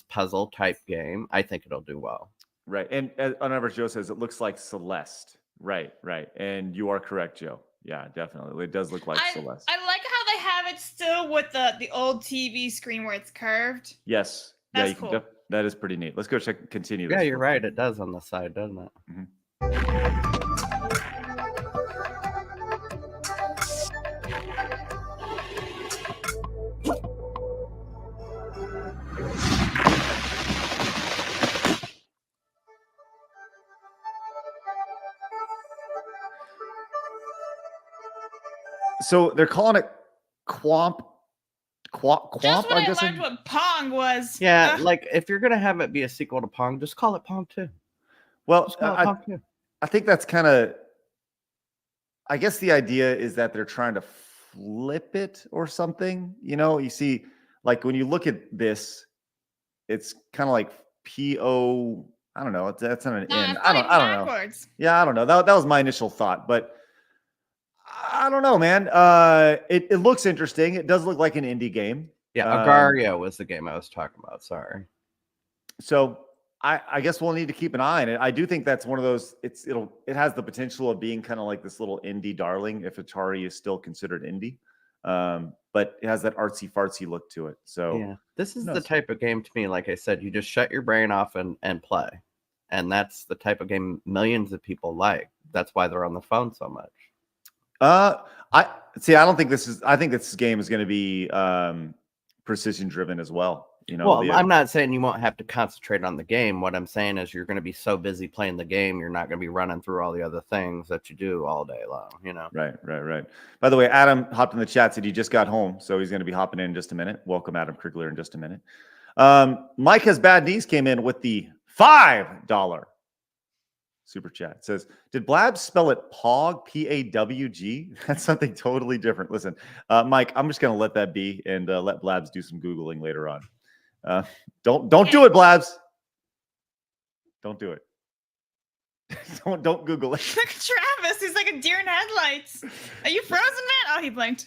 puzzle type game, I think it'll do well.
Right. And on average, Joe says it looks like Celeste. Right. And you are correct, Joe. Yeah, definitely. It does look like Celeste.
I like how they have it still with the old TV screen where it's curved.
Yes.
That's
you can
cool.
that is pretty neat. Let's go continue this.
Yeah, you're right. It does on the side, doesn't it?
So they're calling it Quomp Quamp,
Just when
I'm
I
guessing.
learned what Pong was.
Yeah,
Ugh.
like if you're gonna have it be a sequel to Pong, just call it Pong 2.
Well,
Just call it Pong 2.
I think that's kind of. I guess the idea is that they're trying to flip it or something. You see, like when you look at this, it's kind of like PO. I don't know. That's not an N. I don't know.
Backwards.
Yeah, I don't know. That was my initial thought, but I don't know, man. It looks interesting. It does look like an indie game.
Yeah, Agario was the game I was talking about. Sorry.
So I guess we'll need to keep an eye on it. I do think that's one of those. It has the potential of being kind of like this little indie darling if Atari is still considered indie. But it has that artsy fartsy look to it. So
yeah, this is the type of game to me. Like I said, you just shut your brain off and play, and that's the type of game millions of people like. That's why they're on the phone so much.
I don't think this is. I think this game is going to be precision driven as well.
Well, I'm not saying you won't have to concentrate on the game. What I'm saying is you're going to be so busy playing the game, you're not going to be running through all the other things that you do all day long.
Right. By the way, Adam hopped in the chat, said he just got home, so he's going to be hopping in just a minute. Welcome, Adam Krigler, in just a minute. Mike Has Bad Knees came in with the $5 super chat. It says, did Blabs spell it Pog, P-A-W-G? That's something totally different. Listen, Mike, I'm just going to let that be and let Blabs do some Googling later on. Don't do it, Blabs. Don't do it. don't Google it.
Look at Travis. He's like a deer in headlights. Are you frozen, man? Oh, he blinked.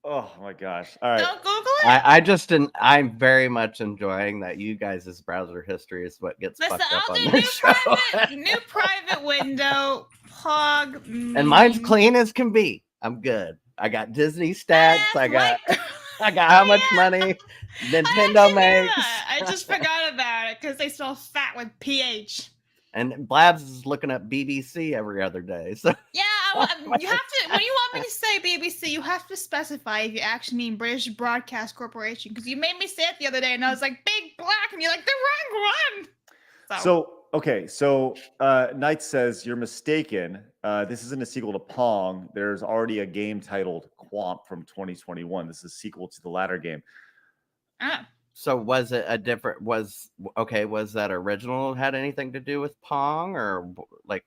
Oh my gosh. All right.
Don't Google it.
I'm very much enjoying that you guys' browser history is what gets fucked up on this show.
New private window, Pog.
And mine's clean as can be. I'm good. I got Disney stats. I got how much money Nintendo makes.
I just forgot about it because they spell fat with PH.
And Blabs is looking up BBC every other day. So
yeah, you have to. When you want me to say BBC, you have to specify if you actually mean British Broadcast Corporation, because you made me say it the other day, and I was like, "Big Black," and you're like, "The wrong one."
So Knight says you're mistaken. This isn't a sequel to Pong. There's already a game titled Quamp from 2021. This is a sequel to the latter game.
So was it a different? Was that original had anything to do with Pong, or like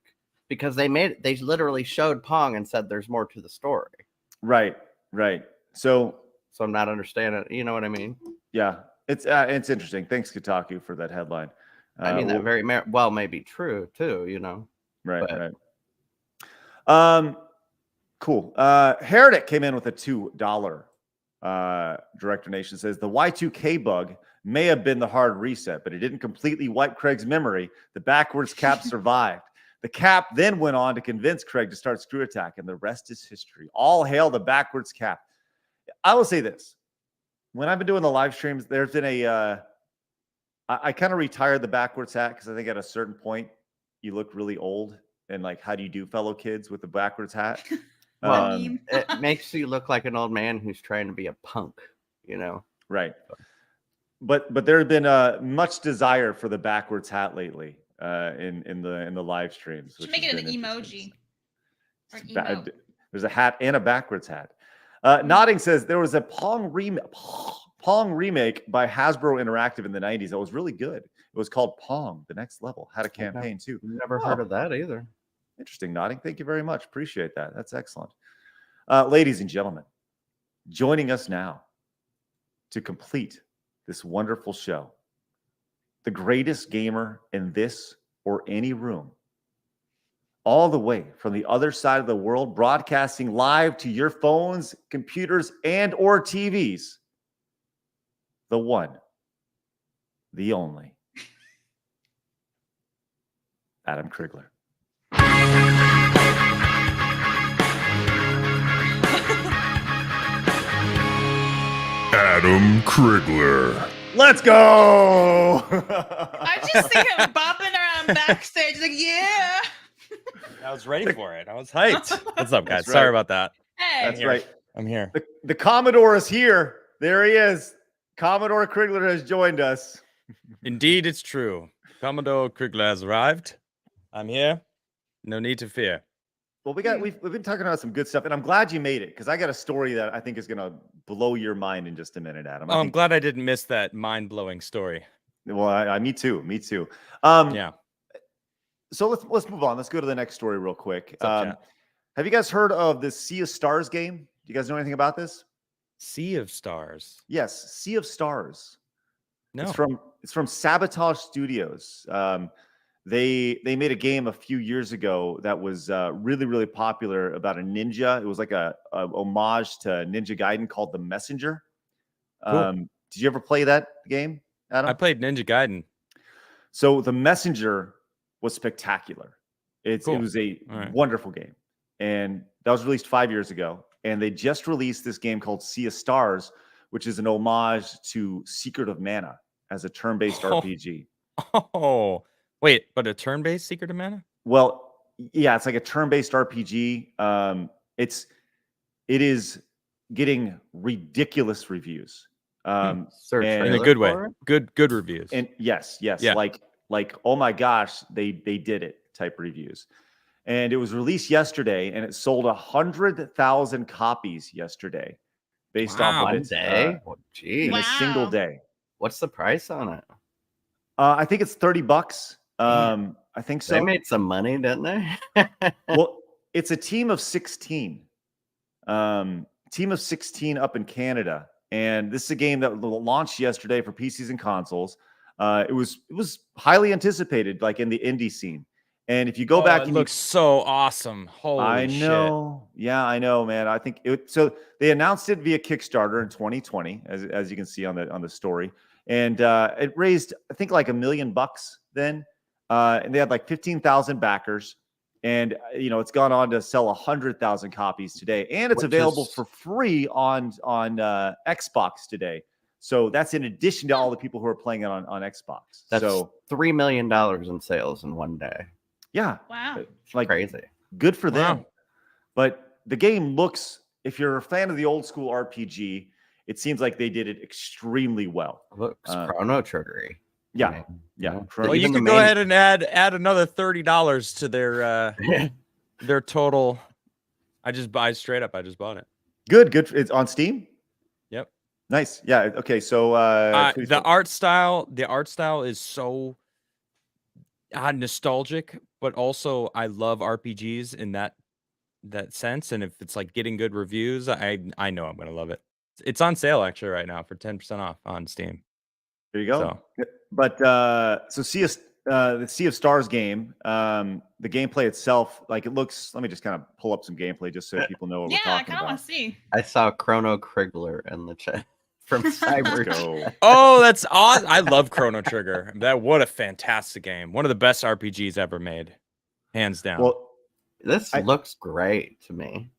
because they literally showed Pong and said there's more to the story. Right. So I'm not understanding. You know what I mean? Yeah, it's interesting. Thanks Kotaku for that headline. I mean that very well may be true too. Right. Cool. Heretic came in with a $2. Director Nation says the Y2K bug may have been the hard reset, but it didn't completely wipe Craig's memory. The backwards cap survived. The cap then went on to convince Craig to start Screw Attack, and the rest is history. All hail the backwards cap. I will say this. When I've been doing the live streams, there's been I kind of retired the backwards hat because I think at a certain point you look really old, and like, how do you do, fellow kids, with the backwards hat? It makes you look like an old man who's trying to be a punk, Right. But there have been much desire for the backwards hat lately in the live streams.
Should make it an emoji.
There's a hat and a backwards hat. Nodding says there was a Pong remake by Hasbro Interactive in the 90s that was really good. It was called Pong, The Next Level. Had a campaign too. Never heard of that either. Interesting, Nodding. Thank you very much. Appreciate that. That's excellent. Ladies and gentlemen, joining us now to complete this wonderful show, the greatest gamer in this or any room, all the way from the other side of the world, broadcasting live to your phones, computers, and or TVs, the one, the only, Adam Krigler.
Adam Krigler.
Let's go.
I just see him bopping around backstage, like, yeah.
I was ready for it. I was hyped. What's up, guys?
Right.
Sorry about that.
Hey.
That's right.
I'm here.
The Commodore is here. There he is. Commodore Krigler has joined us.
Indeed, it's true. Commodore Krigler has arrived. I'm here. No need to fear.
Well, we've been talking about some good stuff, and I'm glad you made it because I got a story that I think is gonna blow your mind in just a minute, Adam.
I'm glad I didn't miss that mind-blowing story.
Well, me too.
Yeah.
So let's move on. Let's go to the next story real quick.
What's up, chat?
Have you guys heard of the Sea of Stars game? Do you guys know anything about this?
Sea of Stars.
Yes, Sea of Stars.
No.
It's from Sabotage Studios. They made a game a few years ago that was really, really popular about a ninja. It was like a homage to Ninja Gaiden called The Messenger.
Cool.
Did you ever play that game, Adam?
I played Ninja Gaiden.
So The Messenger was spectacular. It
Cool.
was a
All right.
wonderful game. And that was released 5 years ago. And they just released this game called Sea of Stars, which is an homage to Secret of Mana as a turn-based RPG.
Oh, wait, but a turn-based Secret of Mana?
Well, yeah, it's like a turn-based RPG. It is getting ridiculous reviews.
Is there a
and-
In a
trailer
good way.
for it?
Good reviews.
And yes,
Yeah.
like oh my gosh, they did it type reviews. And it was released yesterday, and it sold 100,000 copies yesterday, based
Wow.
off
One
of it
day? Jeez.
in a single
Wow.
day.
What's the price on it?
I think it's $30. I think so.
They made some money, didn't they?
Well, it's a team of 16. Team of 16 up in Canada, and this is a game that launched yesterday for PCs and consoles. It was highly anticipated, like in the indie scene. And if you go back,
it
and
looks so awesome. Holy
I know, yeah, I know, man. I think so. They announced it via Kickstarter in 2020, as you can see on the story, and it raised, I think, like $1 million then, and they had like 15,000 backers, and it's gone on to sell 100,000 copies today, and it's
Which
available
is-
for free on Xbox today. So that's in addition to all the people who are playing it on Xbox.
That's
So
$3 million in sales in one day.
yeah,
Wow.
like
Crazy.
good for them.
Wow.
But the game looks, if you're a fan of the old school RPG, it seems like they did it extremely well.
Looks
Uh,
Chrono Triggery.
Yeah, yeah.
Well,
Chrono-
Well, you
Even the
could go
main-
ahead and add another $30 to their total. I just bought it.
Good. It's on Steam.
Yep.
Nice. Yeah. Okay. So
The art style is so nostalgic, but also I love RPGs in that sense. And if it's like getting good reviews, I know I'm gonna love it. It's on sale actually right now for 10% off on Steam.
there you go.
So
But so the Sea of Stars game, the gameplay itself, like it looks. Let me just kind of pull up some gameplay just so people know what
Yeah,
we're
I
talking
kind of want
about.
to see.
I saw Chrono Krigler in the chat from Cyber.
Go.
oh, that's awesome. I love Chrono Trigger. What a fantastic game. One of the best RPGs ever made. Hands down.
Well,
This
I-
looks great to me.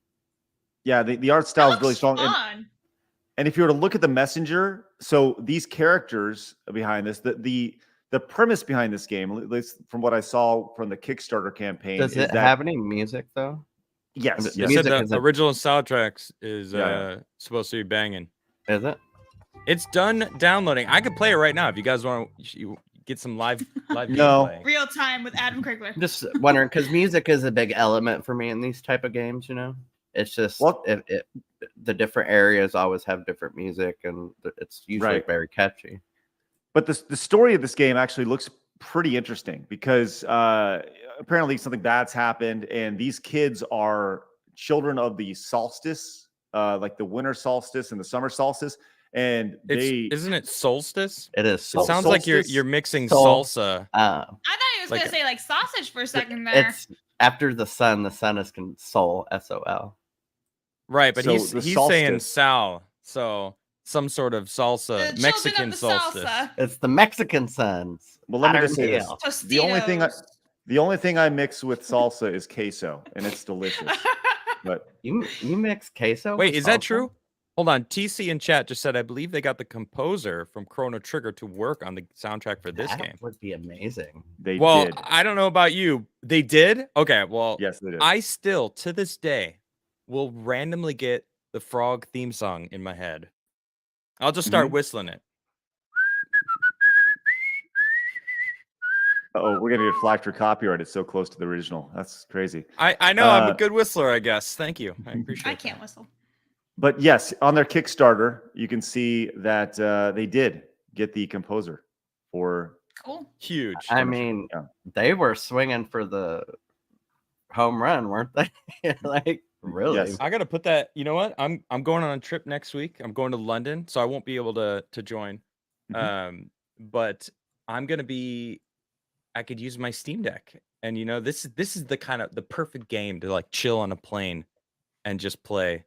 yeah, the art style
That
is really
looks
strong.
fun.
And if you were to look at the Messenger, so these characters behind this, the premise behind this game, at least from what I saw from the Kickstarter campaign,
Does
is
it
that
have any music though?
yes,
It
They
yes.
said
music
the
isn't-
original soundtracks is
Yeah.
supposed to be banging.
Is it?
It's done downloading. I could play it right now if you guys want to get some live
No.
gameplay.
Real time with Adam Krigler.
I'm just wondering because music is a big element for me in these type of games. It's just
Well-
the different areas always have different music, and it's usually
Right.
very catchy.
But the story of this game actually looks pretty interesting because apparently something bad's happened, and these kids are children of the solstice, like the winter solstice and the summer solstice, and
Isn't it solstice?
It is.
It sounds like you're
solstice,
mixing
sol-
salsa.
I thought he was
Like
gonna say like sausage for a second there.
It's after the sun. The sun is sol, SOL.
Right, but
So
he's
the
saying
solstice.
sal. So some sort of salsa,
The
Mexican
children of the
solstice.
salsa.
It's the Mexican suns.
Well, let me
Hotter
just say
than
this:
hell.
Tostitos.
the only thing I mix with salsa is queso, and it's delicious. But
You mix queso.
Wait,
with
is that
salsa?
true? Hold on. TC in chat just said I believe they got the composer from Chrono Trigger to work on the soundtrack for this
That
game.
would be amazing.
they
Well,
did.
I don't know about you. They did? Okay, well,
Yes, they did.
I still to this day will randomly get the frog theme song in my head. I'll just start whistling it.
Oh, we're gonna get flagged for copyright. It's so close to the original. That's crazy.
I know I'm a good whistler, I guess. Thank you. I appreciate
I can't
that.
whistle.
But yes, on their Kickstarter, you can see that they did get the composer for.
Cool.
Huge.
I mean, they were swinging for the home run, weren't they? Like, really?
Yes.
I gotta put that. You know what? I'm going on a trip next week. I'm going to London, so I won't be able to join. But I'm gonna be. I could use my Steam Deck, and you know, this is the perfect game to like chill on a plane and just play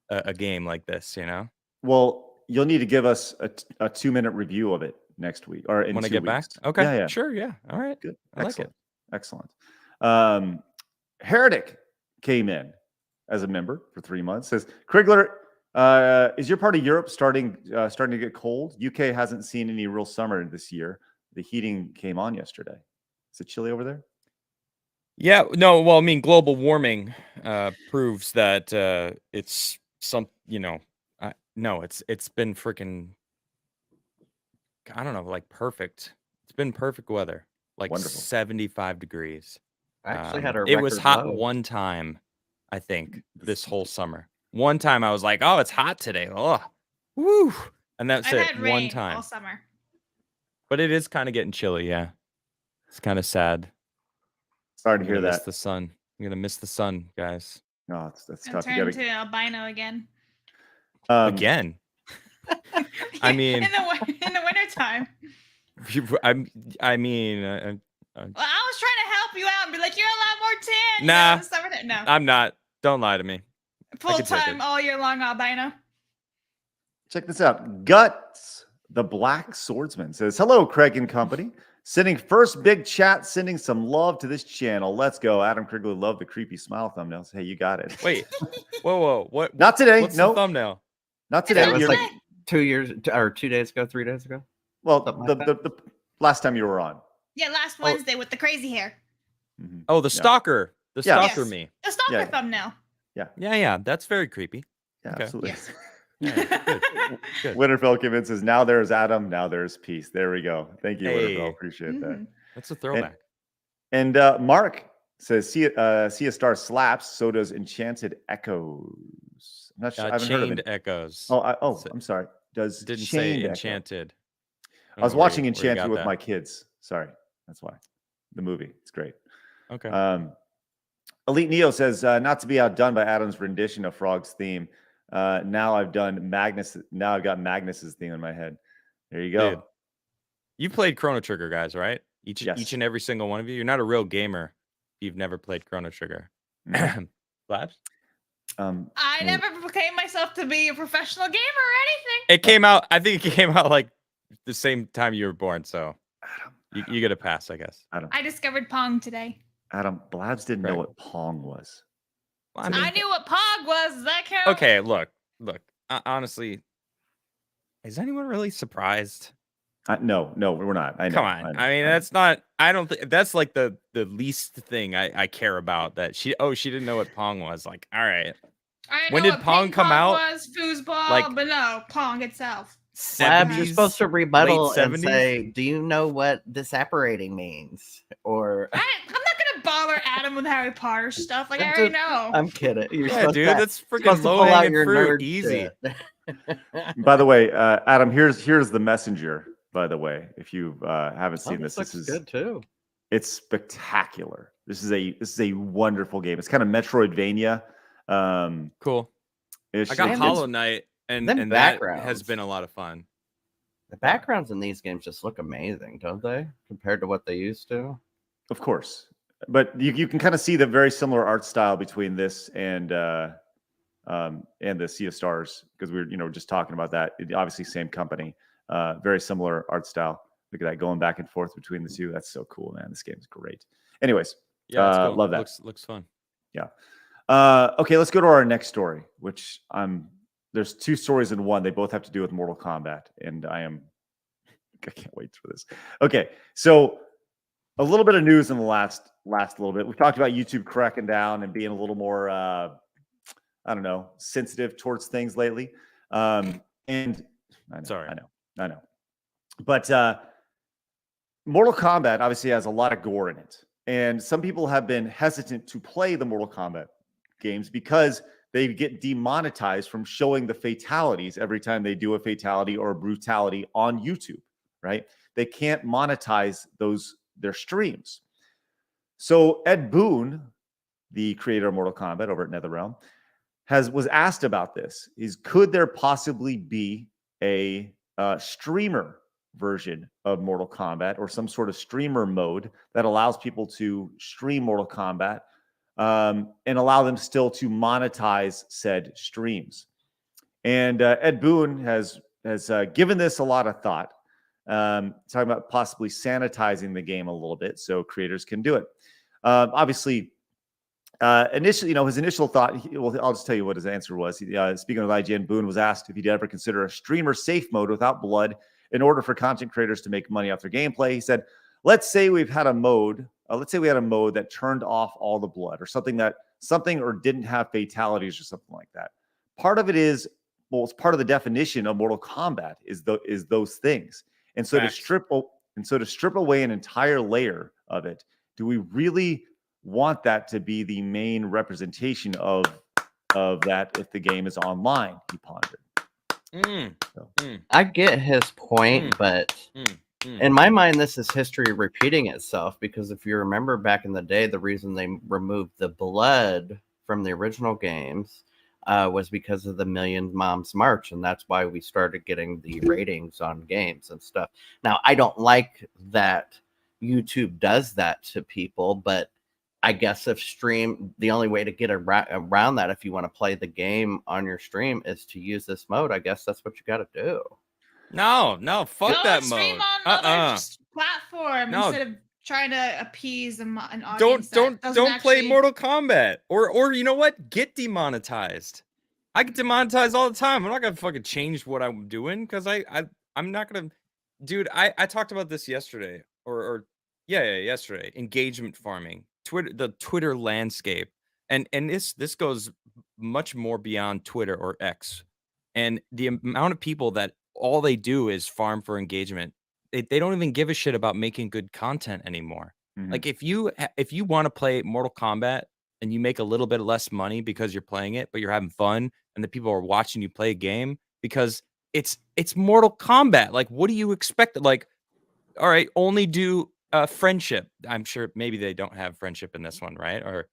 a game like this. You know.
Well, you'll need to give us a 2-minute review of it next week or in
When I
2
get
weeks.
back. Okay.
Yeah.
Sure. Yeah. All right.
Good.
I like
Excellent.
it.
Excellent. Heretic came in as a member for 3 months. Says Krigler, is your part of Europe starting to get cold? UK hasn't seen any real summer this year. The heating came on yesterday. Is it chilly over there?
Yeah. No. Well, I mean, global warming proves that it's some. You know. No. It's been freaking. I don't know. Like perfect. It's been perfect weather. Like
Wonderful.
75 degrees.
I actually had a
It was
record
hot
low.
one time, I think, this whole summer. One time I was like, "Oh, it's hot today." Oh, woo! And that's
I've
it.
had
One
rain
time.
all summer.
But it is kind of getting chilly. Yeah, it's kind of sad.
Sorry to
I'm
hear
gonna miss
that.
the sun. I'm gonna miss the sun, guys.
No, that's
I'm
tough. You
turning
gotta,
to albino again.
Again. I mean,
in the wintertime.
I mean,
Well, I was trying to help you out and be like, you're a lot more tan.
Nah.
You know, in the summertime. No.
I'm not. Don't lie to me.
Full
can take
time,
it.
all year long albino.
check this out. Guts, the Black Swordsman, says, "Hello, Craig and company. Sending first big chat, sending some love to this channel. Let's go." Adam Krigley loved the creepy smile thumbnails. Hey, you got it.
Wait. Whoa. What?
Not today.
What's
No,
the thumbnail?
not today.
That was
You're-
like 2 years or 2 days ago, 3 days ago.
well,
something like
the last time you were on.
Yeah, last Wednesday with the crazy hair.
Mhm.
Oh, the stalker. The
Yeah.
stalker
Yes.
me.
The stalker
Yeah.
thumbnail.
Yeah. That's very creepy.
Yeah,
Okay.
absolutely.
Yes.
Yeah, good.
Winterfell convinces. Now there's Adam. Now there's peace. There we go. Thank you,
Hey.
Winterfell. Appreciate that.
Mhm.
That's a throwback.
And Mark says, "See a star slaps. So does Enchanted Echoes." I'm not sure. I haven't heard of
Chained
it.
Echoes.
Oh, I'm sorry. Does
Didn't
Chained
say
Echo.
Enchanted.
I was watching Enchanted with my kids. Sorry, that's why. The movie. It's great.
Okay.
Elite Neo says, "Not to be outdone by Adam's rendition of Frog's theme. Now I've got Magnus's theme in my head. There you go."
Dude. You played Chrono Trigger, guys, right? Each and every single one of you. You're not a real gamer if you've never played Chrono Trigger. Labs?
I never proclaimed myself to be a professional gamer or anything.
It came out, I think it came out like the same time you were born, so you get a pass, I guess.
I discovered Pong today.
Adam, Blabs didn't know
Right.
what Pong was.
Well, I mean,
I knew what Pog was. Does that count?
okay, look. Honestly, is anyone really surprised?
No, we're not. I know.
Come on. I mean, that's not. I don't think that's like the least thing I care about. That she didn't know what Pong was. Like, all right.
I
When
know
did
what
Pong
ping
come
pong
out?
Was foosball,
Like-
but no, Pong itself.
Labs, you're
70s,
supposed to rebuttal
late
and
70s?
say, "Do you know what disapparating means?" Or
I'm not gonna bother Adam with Harry Potter stuff. Like I
I'm
already
just-
know.
I'm kidding. You're
Yeah,
supposed
dude,
to,
that's
supposed
freaking
to pull
low
out
hanging
your
fruit.
nerd
Easy.
shit.
By the way, Adam, here's the messenger. By the way, if you haven't
Oh,
seen this,
looks
this is
good too.
it's spectacular. This is a wonderful game. It's kind of Metroidvania.
Cool.
It's
I got
it's-
Hollow Knight, and
them
that has
backgrounds.
been a lot of fun.
The backgrounds in these games just look amazing, don't they? Compared to what they used to.
Of course, but you can kind of see the very similar art style between this and the Sea of Stars, because we were just talking about that. Obviously, same company, very similar art style. Look at that, going back and forth between the two. That's so cool, man. This game is great. Anyways,
Yeah, it's cool.
love that.
Looks fun.
Yeah. Okay, let's go to our next story, which there's two stories in one. They both have to do with Mortal Kombat, and I can't wait for this. Okay, so a little bit of news in the last little bit. We've talked about YouTube cracking down and being a little more, I don't know, sensitive towards things lately. And I know,
Sorry.
I know, but Mortal Kombat obviously has a lot of gore in it. And some people have been hesitant to play the Mortal Kombat games because they get demonetized from showing the fatalities every time they do a fatality or a brutality on YouTube, right? They can't monetize their streams. So Ed Boon, the creator of Mortal Kombat over at NetherRealm, was asked about this. Could there possibly be a streamer version of Mortal Kombat or some sort of streamer mode that allows people to stream Mortal Kombat and allow them still to monetize said streams? And Ed Boon has given this a lot of thought, talking about possibly sanitizing the game a little bit so creators can do it. Obviously, initially, his initial thought, I'll just tell you what his answer was. Speaking with IGN, Boone was asked if he'd ever consider a streamer safe mode without blood in order for content creators to make money off their gameplay. He said, let's say we had a mode that turned off all the blood or something or didn't have fatalities or something like that. Part of it is, it's part of the definition of Mortal Kombat is those things. And so to strip away an entire layer of it, do we really want that to be the main representation of that if the game is online? He pondered.
I get his point, but in my mind, this is history repeating itself, because if you remember back in the day, the reason they removed the blood from the original games was because of the Million Moms March, and that's why we started getting the ratings on games and stuff. Now, I don't like that YouTube does that to people, but I guess the only way to get around that, if you want to play the game on your stream, is to use this mode. I guess that's what you got to do.
No, fuck that
stream
mode.
on other platform instead of trying to appease an audience.
Don't play Mortal Kombat, or you know what? Get demonetized. I get demonetized all the time. I'm not gonna fucking change what I'm doing because I'm not gonna, dude. I talked about this yesterday, yesterday. Engagement farming. The Twitter landscape, and this goes much more beyond Twitter or X, and the amount of people that all they do is farm for engagement. They don't even give a shit about making good content anymore. Like if you want to play Mortal Kombat and you make a little bit less money because you're playing it, but you're having fun and the people are watching you play a game because it's Mortal Kombat. Like, what do you expect? Like, all right, only do friendship. I'm sure maybe they don't have friendship in this one, right? Or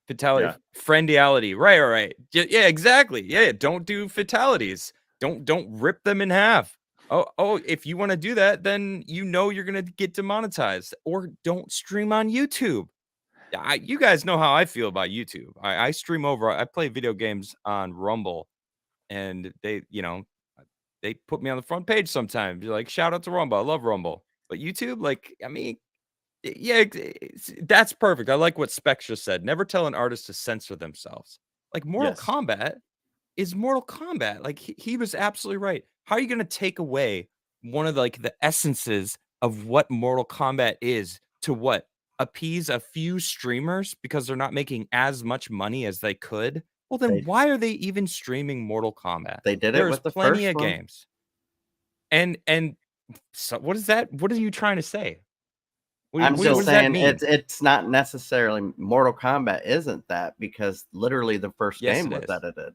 fatality, friendality. Right. Yeah, exactly. Yeah, don't do fatalities. Don't rip them in half. Oh, if you want to do that, then you're gonna get demonetized. Or don't stream on YouTube. You guys know how I feel about YouTube. I stream I play video games on Rumble, and they put me on the front page sometimes. You're like, shout out to Rumble. I love Rumble. But YouTube, like, I mean, yeah, that's perfect. I like what Specs just said. Never tell an artist to censor themselves. Like, Mortal Kombat is Mortal Kombat. Like, he was absolutely right. How are you going to take away one of the essences of what Mortal Kombat is to appease a few streamers because they're not making as much money as they could? Well, then why are they even streaming Mortal Kombat?
They did it with the
plenty
first
of
one.
games. And so what is that? What are you trying to say?
I'm just saying it's not necessarily Mortal Kombat isn't that, because literally the first game was edited.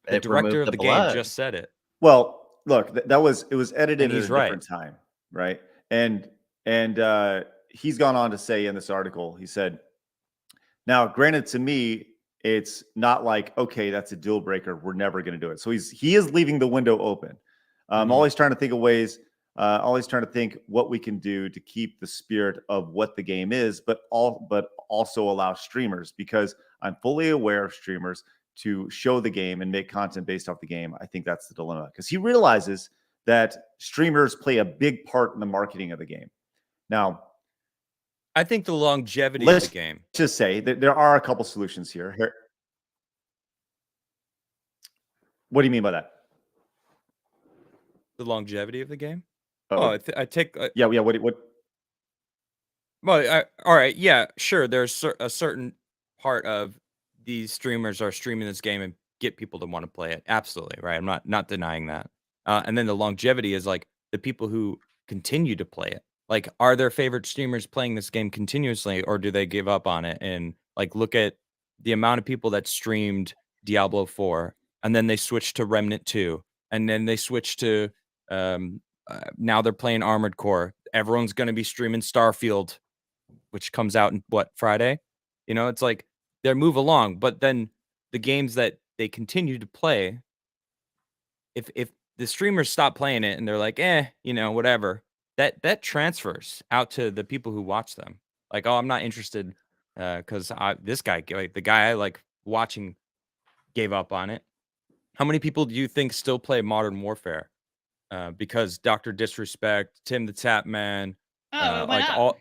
The director of the game just said it.
Well, look, it was edited at a
different
time, right? And he's gone on to say in this article, he said, now, granted, to me, it's not like, okay, that's a deal breaker, we're never going to do it. So he is leaving the window open. Always trying to think of ways. Always trying to think what we can do to keep the spirit of what the game is, but also allow streamers, because I'm fully aware of streamers to show the game and make content based off the game. I think that's the dilemma, because he realizes that streamers play a big part in the marketing of the game. Now,
I think the longevity of the game.
Let's just say that there are a couple solutions here. What do you mean by that?
The longevity of the game?
Oh,
I take.
Yeah. What?
Well, all right. Yeah, sure. There's a certain part of these streamers are streaming this game and get people to want to play it. Absolutely, right. I'm not denying that. And then the longevity is like the people who continue to play it. Like, are their favorite streamers playing this game continuously, or do they give up on it? And like, look at the amount of people that streamed Diablo 4, and then they switched to Remnant 2, and then they switched to now they're playing Armored Core. Everyone's going to be streaming Starfield, which comes out in Friday. You know, it's like they move along, but then the games that they continue to play, if the streamers stop playing it and they're like, you know, whatever, that transfers out to the people who watch them. Like, oh, I'm not interested because this guy, like the guy I like watching, gave up on it. How many people do you think still play Modern Warfare? Because Dr. Disrespect, Tim the Tap Man,
Oh, it went
like
up.
all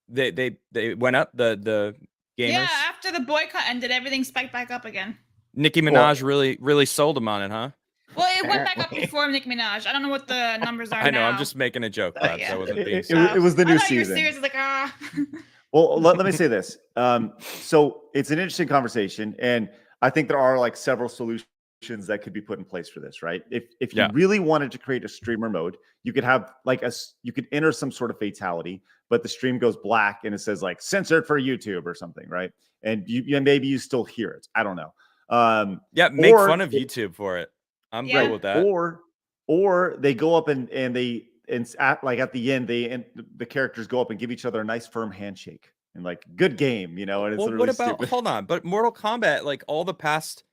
they went up the gamers.
Yeah, after the boycott ended, everything spiked back up again.
Nicki Minaj really sold them on it, huh?
Well, it went back up before Nicki Minaj. I don't know what the numbers are
I know.
now.
I'm just making a joke, Babs.
yeah.
I wasn't being
It was the new
I thought you were
season.
serious. Like,
Well, let me say this. So it's an interesting conversation, and I think there are like several solutions that could be put in place for this, right? If you really wanted to create a streamer mode, you could have like you could enter some sort of fatality, but the stream goes black and it says like censored for YouTube or something, right? And maybe you still hear it. I don't know.
Make fun of YouTube for it. I'm cool with that.
Or they go up and at the end, the characters go up and give each other a nice firm handshake and like good game, you know. And it's
Well,
literally
what about
stupid.
hold on? But Mortal Kombat, like all the past,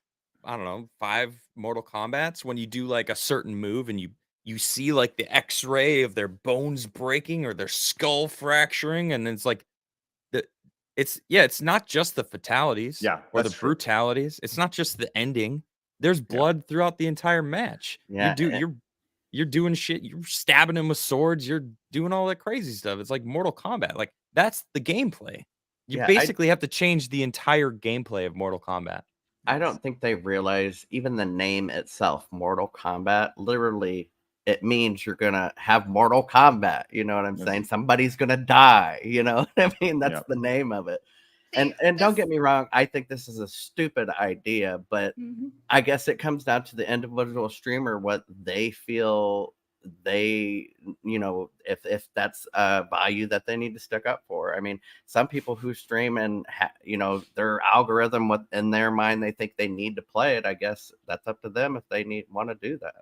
I don't know, 5 Mortal Kombats, when you do like a certain move and you see like the X-ray of their bones breaking or their skull fracturing, and it's like it's not just the fatalities or the brutalities. It's not just the ending. There's blood throughout the entire match.
Yeah,
you're doing shit. You're stabbing them with swords. You're doing all that crazy stuff. It's like Mortal Kombat. Like that's the gameplay. You basically have to change the entire gameplay of Mortal Kombat.
I don't think they realize even the name itself, Mortal Kombat, literally it means you're gonna have Mortal Kombat. You know what I'm saying? Somebody's gonna die. You know what I mean? That's the name of it. And don't get me wrong, I think this is a stupid idea, but I guess it comes down to the individual streamer, what they feel if that's a value that they need to stick up for. I mean, some people who stream and their algorithm in their mind, they think they need to play it. I guess that's up to them if they want to do that.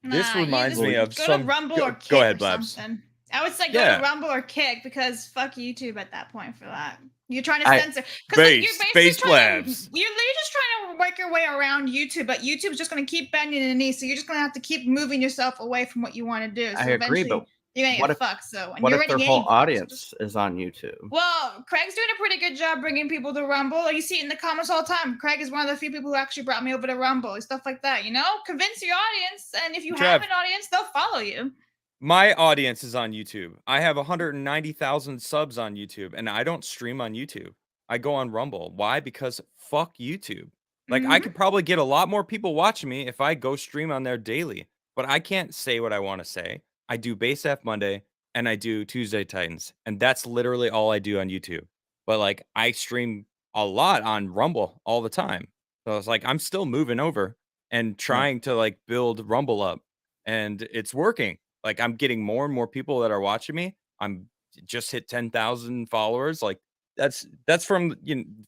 This reminds me of
go to Rumble or Kick.
Go ahead,
or
Blabs.
something. I would say go to Rumble or Kick because fuck YouTube at that point for that. You're trying to censor.
Space Blabs.
You're just trying to work your way around YouTube, but YouTube's just going to keep bending the knee. So you're just going to have to keep moving yourself away from what you want to do. So
I agree, but
you're going to get fucked. So
what if their whole audience is on YouTube?
Well, Craig's doing a pretty good job bringing people to Rumble. You see it in the comments all the time. Craig is one of the few people who actually brought me over to Rumble and stuff like that. You know, convince your audience, and if you have an audience, they'll follow you.
My audience is on YouTube. I have 190,000 subs on YouTube, and I don't stream on YouTube. I go on Rumble. Why? Because fuck YouTube. Like, I could probably get a lot more people watching me if I go stream on there daily, but I can't say what I want to say. I do Base F Monday and I do Tuesday Titans, and that's literally all I do on YouTube. But like, I stream a lot on Rumble all the time. So it's like, I'm still moving over and trying to like build Rumble up, and it's working. Like, I'm getting more and more people that are watching me. I'm just hit 10,000 followers. Like, that's from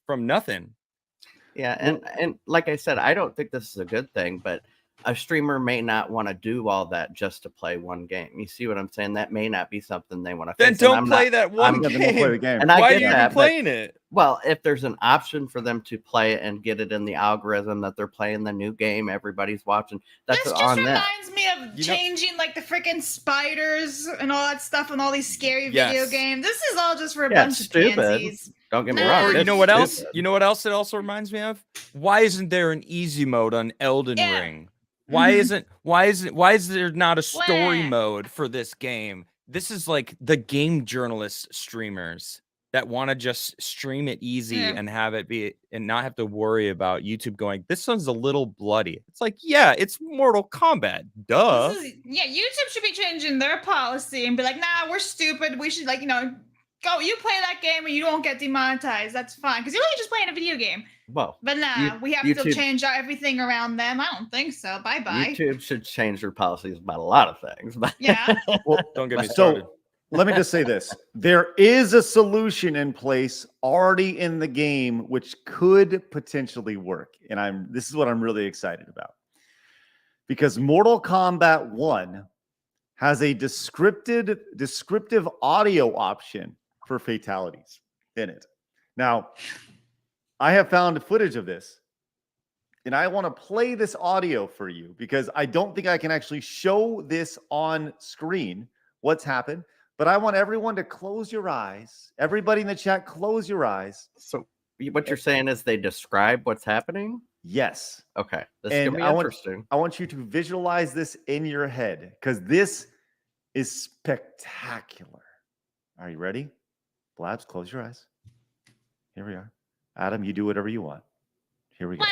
nothing.
Yeah, and like I said, I don't think this is a good thing, but a streamer may not want to do all that just to play one game. You see what I'm saying? That may not be something they want to.
Then don't play that one game.
And I
Why
get
are you
that,
even playing it?
Well, if there's an option for them to play it and get it in the algorithm that they're playing the new game, everybody's watching. That's
this
on them.
This just reminds me of changing like the freaking spiders and all that stuff and all these scary video games. This is all just for a bunch of pansies.
Don't get me wrong.
You know what else? You know what else it also reminds me of? Why isn't there an easy mode on Elden Ring? Why is there not a story mode for this game? This is like the game journalist streamers that want to just stream it easy and have it be and not have to worry about YouTube going, this one's a little bloody. It's like, yeah, it's Mortal Kombat. Duh.
YouTube should be changing their policy and be like, nah, we're stupid. We should go, you play that game and you don't get demonetized. That's fine. Because you're really just playing a video game.
Well,
but we have to change everything around them. I don't think so. Bye-bye.
YouTube should change their policies about a lot of things. But
yeah.
Well, don't get me started.
let me just say this. There is a solution in place already in the game which could potentially work. And this is what I'm really excited about. Because Mortal Kombat 1 has a descriptive audio option for fatalities in it. Now, I have found footage of this, and I want to play this audio for you because I don't think I can actually show this on screen, what's happened, but I want everyone to close your eyes. Everybody in the chat, close your eyes.
So what you're saying is they describe what's happening?
Yes.
Okay. This is going to be interesting.
I want you to visualize this in your head because this is spectacular. Are you ready? Blabs, close your eyes. Here we are. Adam, you do whatever you want. Here we go.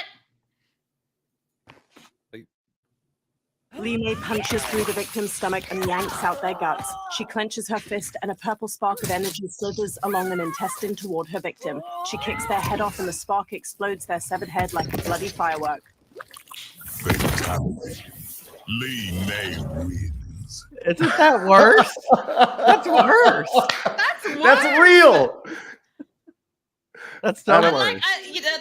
Lee May punches through the victim's stomach and yanks out their guts. She clenches her fist and a purple spark of energy slithers along an intestine toward her victim. She kicks their head off and the spark explodes their severed head like a bloody firework.
Fatality. Lee May wins.
Isn't that worse? That's worse.
That's real.
That's not worse.
Like,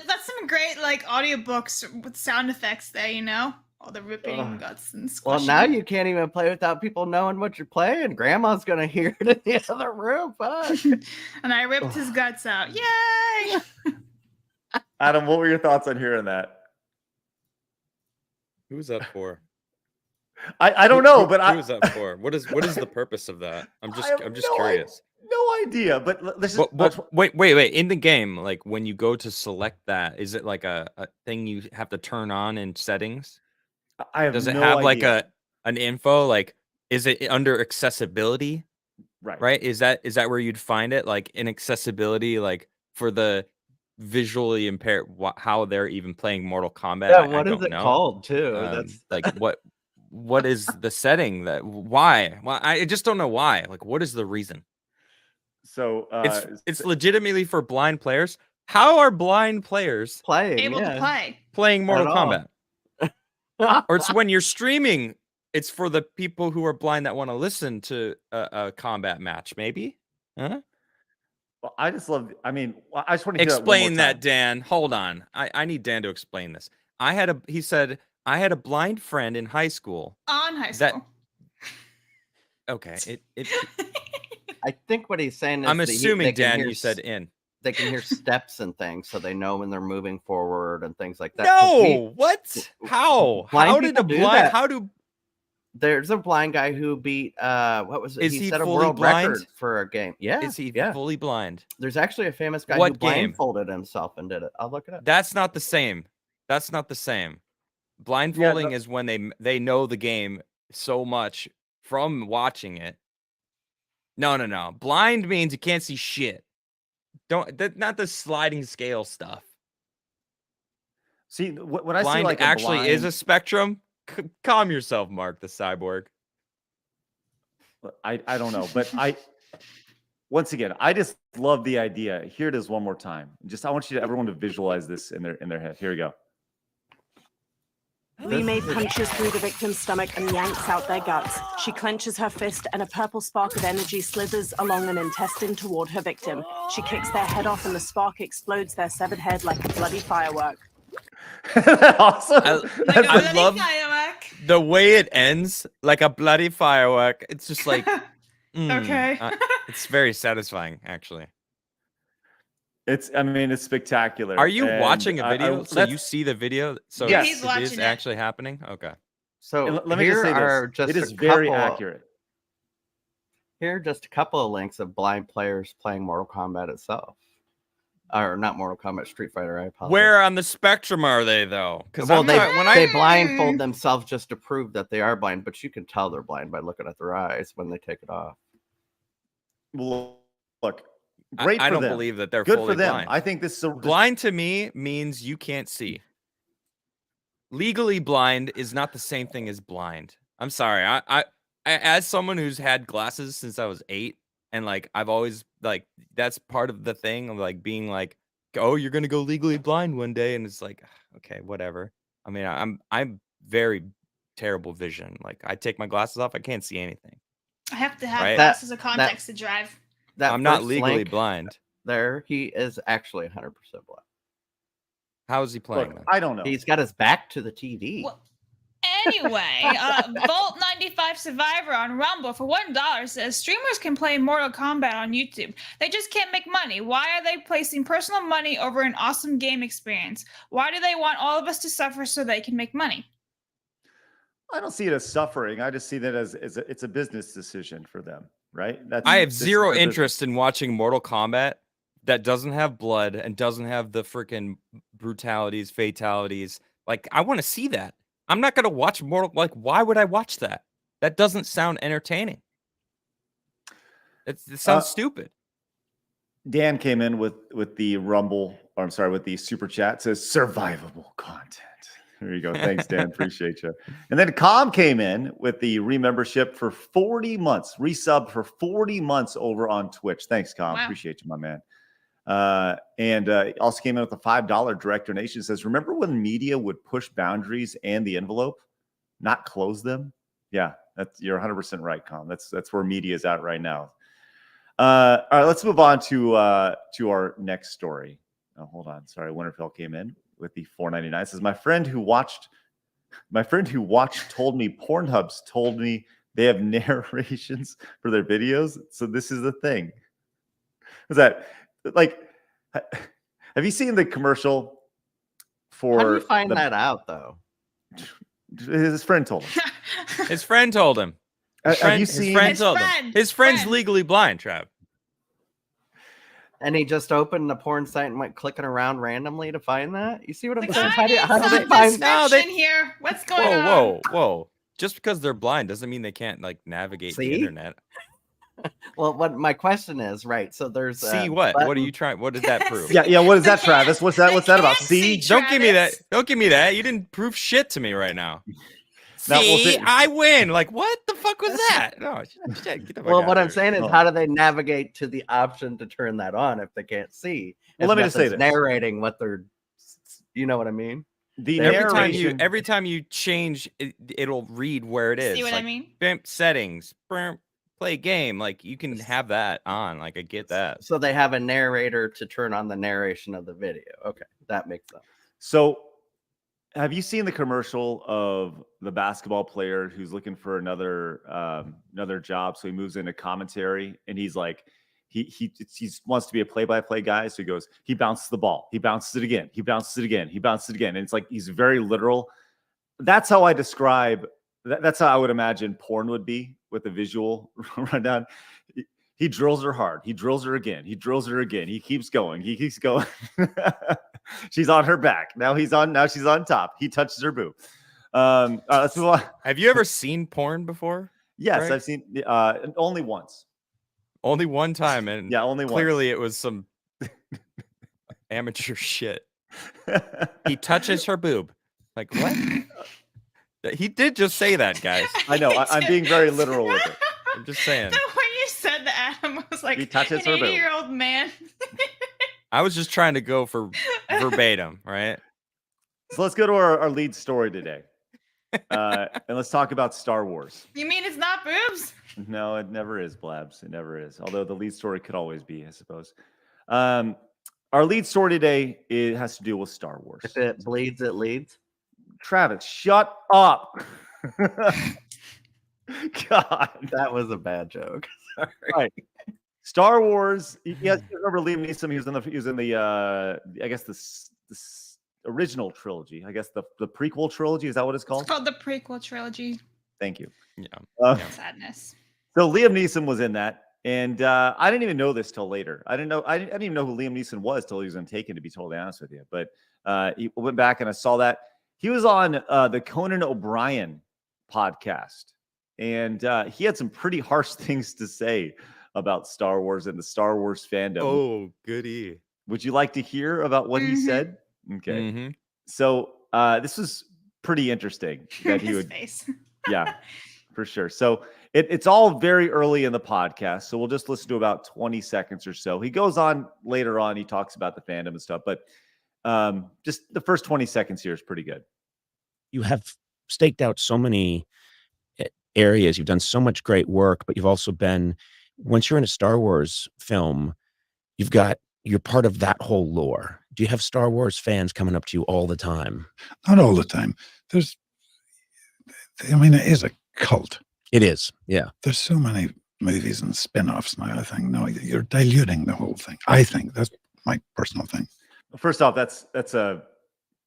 that's some great like audiobooks with sound effects there, you know? All the ripping guts and squishing.
Well, now you can't even play without people knowing what you're playing. Grandma's going to hear it in the other room. Fuck.
And I ripped his guts out. Yay!
Adam, what were your thoughts on hearing that?
Who's that for?
I don't know, but
who is that for? What is the purpose of that? I'm just curious.
No idea, but let's just
wait. In the game, like when you go to select that, is it like a thing you have to turn on in settings? Does it have like an info? Like, is it under accessibility? Right. Is that where you'd find it? Like in accessibility, like for the visually impaired, how they're even playing Mortal Kombat.
Yeah, what is it called too?
That's like what is the setting that why? Well, I just don't know why. Like, what is the reason?
So
it's legitimately for blind players. How are blind players
able to
playing Mortal Kombat? Or it's when you're streaming, it's for the people who are blind that want to listen to a combat match, maybe? Huh?
Well, I just want to hear
explain that, Dan. Hold on. I need Dan to explain this. He said, I had a blind friend in high school.
On high school.
Okay.
I think what he's saying is
I'm assuming, Dan, you said in.
They can hear steps and things, so they know when they're moving forward and things like that.
No, what? How? How did a blind? How do?
There's a blind guy who beat what was it?
Is he
set a
fully
world
blind?
record for a game. Yeah.
Is he fully blind?
There's actually a famous guy
What
who
game?
blindfolded himself and did it. I'll look it up.
That's not the same. Blindfolding is when they know the game so much from watching it. No. Blind means you can't see shit. Not the sliding scale stuff.
See, when I
blind
see like
actually is a spectrum. Calm yourself, Mark the Cyborg.
I don't know, but once again, I just love the idea. Here it is one more time. I want everyone to visualize this in their head. Here we go.
Lee May punches through the victim's stomach and yanks out their guts. She clenches her fist and a purple spark of energy slithers along an intestine toward her victim. She kicks their head off and the spark explodes their severed head like a bloody firework.
Awesome.
I love the way it ends, like a bloody firework. It's just like,
okay.
It's very satisfying, actually.
It's spectacular.
Are you watching a video? So you see the video? So
yes,
he's watching
it is actually happening? Okay.
So
let me just say this. It is very accurate.
Here are just a couple of links of blind players playing Mortal Kombat itself. Or not Mortal Kombat, Street Fighter, I apologize.
Where on the spectrum are they, though? Because
they blindfold themselves just to prove that they are blind, but you can tell they're blind by looking at their eyes when they take it off.
Well, look. Great
I
for
don't
them.
believe that they're
good
fully
for them.
blind.
I think this is
blind to me means you can't see. Legally blind is not the same thing as blind. I'm sorry. I as someone who's had glasses since I was 8, and like I've always like that's part of the thing of like being like, oh, you're gonna go legally blind one day, and it's like, okay, whatever. I mean, I'm very terrible vision. Like I take my glasses off, I can't see anything.
I have to have
Right.
glasses of context to drive.
That
I'm not
first
legally
link
blind.
There, he is actually 100% blind.
How is he playing?
Look,
then?
I don't know.
He's got his back to the TV.
Well, anyway, Volt 95 Survivor on Rumble for $1 says streamers can play Mortal Kombat on YouTube. They just can't make money. Why are they placing personal money over an awesome game experience? Why do they want all of us to suffer so they can make money?
I don't see it as suffering. I just see that as it's a business decision for them, right?
I have
this is
zero
their
interest in watching Mortal Kombat that doesn't have blood and doesn't have the freaking brutalities, fatalities. Like, I want to see that. I'm not going to watch Mortal. Like, why would I watch that? That doesn't sound entertaining. It sounds stupid.
Dan came in with the Rumble, or I'm sorry, with the super chat. It says survivable content. There you go. Thanks, Dan. Appreciate you. And then Com came in with the remembership for 40 months, resub for 40 months over on Twitch. Thanks, Com.
Wow.
Appreciate you, my man. And also came in with a $5 direct donation. It says, remember when media would push boundaries and the envelope, not close them? Yeah, you're 100% right, Com. That's where media is at right now. All right, let's move on to our next story. Oh, hold on. Sorry, Winterfell came in with the $4.99. It says, my friend who watched told me Pornhub's told me they have narrations for their videos. So this is the thing. Is that like, have you seen the commercial for?
How do you find that out, though?
His friend told him.
His friend told him.
Have you seen?
His friend's legally blind, Trav.
And he just opened the porn site and went clicking around randomly to find that. You see what I'm saying?
I
How do
need
they
some
find?
description here. What's going on?
Whoa! Just because they're blind doesn't mean they can't like navigate the internet.
Well, what my question is, right? So there's
see what? What are you trying? What did that prove?
Yeah. What is that, Travis? What's that about? See?
Don't give me that. Don't give me that. You didn't prove shit to me right now.
Now,
See, I win. Like, what the fuck was that? No, shit, get the fuck
Well,
out
what
of
I'm
here.
saying is, how do they navigate to the option to turn that on if they can't see?
Well, let me just say this.
Narrating what they're, you know what I mean?
The
every time you change, it'll read where it is.
See what
like,
I mean?
Settings, play game. Like you can have that on. Like I get that.
So they have a narrator to turn on the narration of the video. Okay, that makes sense.
So, have you seen the commercial of the basketball player who's looking for another job? So he moves into commentary, and he's like, he wants to be a play-by-play guy. So he goes, he bounces the ball, he bounces it again, he bounces it again, he bounces it again, and it's like he's very literal. That's how I describe. That's how I would imagine porn would be with a visual rundown. He drills her hard. He drills her again. He drills her again. He keeps going. He keeps going. She's on her back. Now she's on top. He touches her boob. Let's move on.
Have you ever seen porn before?
Yes,
Greg?
I've seen only once.
Only one time, and
Yeah, only
clearly
once.
it was some amateur shit. He touches her boob. Like what? He did just say that, guys.
I know. I'm being very literal with it.
I'm just saying.
The way you said that, Adam was like
He touches
an
her boob.
80-year-old man.
I was just trying to go for verbatim, right?
So let's go to our lead story today, and let's talk about Star Wars.
You mean it's not boobs?
No, it never is, Blabs. It never is. Although the lead story could always be, I suppose. Our lead story today has to do with Star Wars.
If it bleeds, it leads.
Travis, shut up. God,
that was a bad joke. Sorry.
Right. Star Wars. Yes, remember Liam Neeson? He was in the I guess this original trilogy. I guess the prequel trilogy. Is that what it's called?
It's called the prequel trilogy.
Thank you.
Yeah.
Sadness.
So Liam Neeson was in that, and I didn't even know this till later. I didn't even know who Liam Neeson was till he was in Taken, to be totally honest with you. But he went back and I saw that he was on the Conan O'Brien podcast, and he had some pretty harsh things to say about Star Wars and the Star Wars fandom.
Oh, goody.
Would you like to hear about what he said? Okay.
Mm-hmm.
So this was pretty interesting that he would.
Face.
Yeah, for sure. So it's all very early in the podcast. So we'll just listen to about 20 seconds or so. He goes on later on. He talks about the fandom and stuff, but just the first 20 seconds here is pretty good.
You have staked out so many areas. You've done so much great work, but you've also been, once you're in a Star Wars film, you're part of that whole lore. Do you have Star Wars fans coming up to you all the time?
Not all the time. It is a cult.
It is, yeah.
There's so many movies and spin-offs now. I think no, you're diluting the whole thing. I think that's my personal thing.
First off, that's a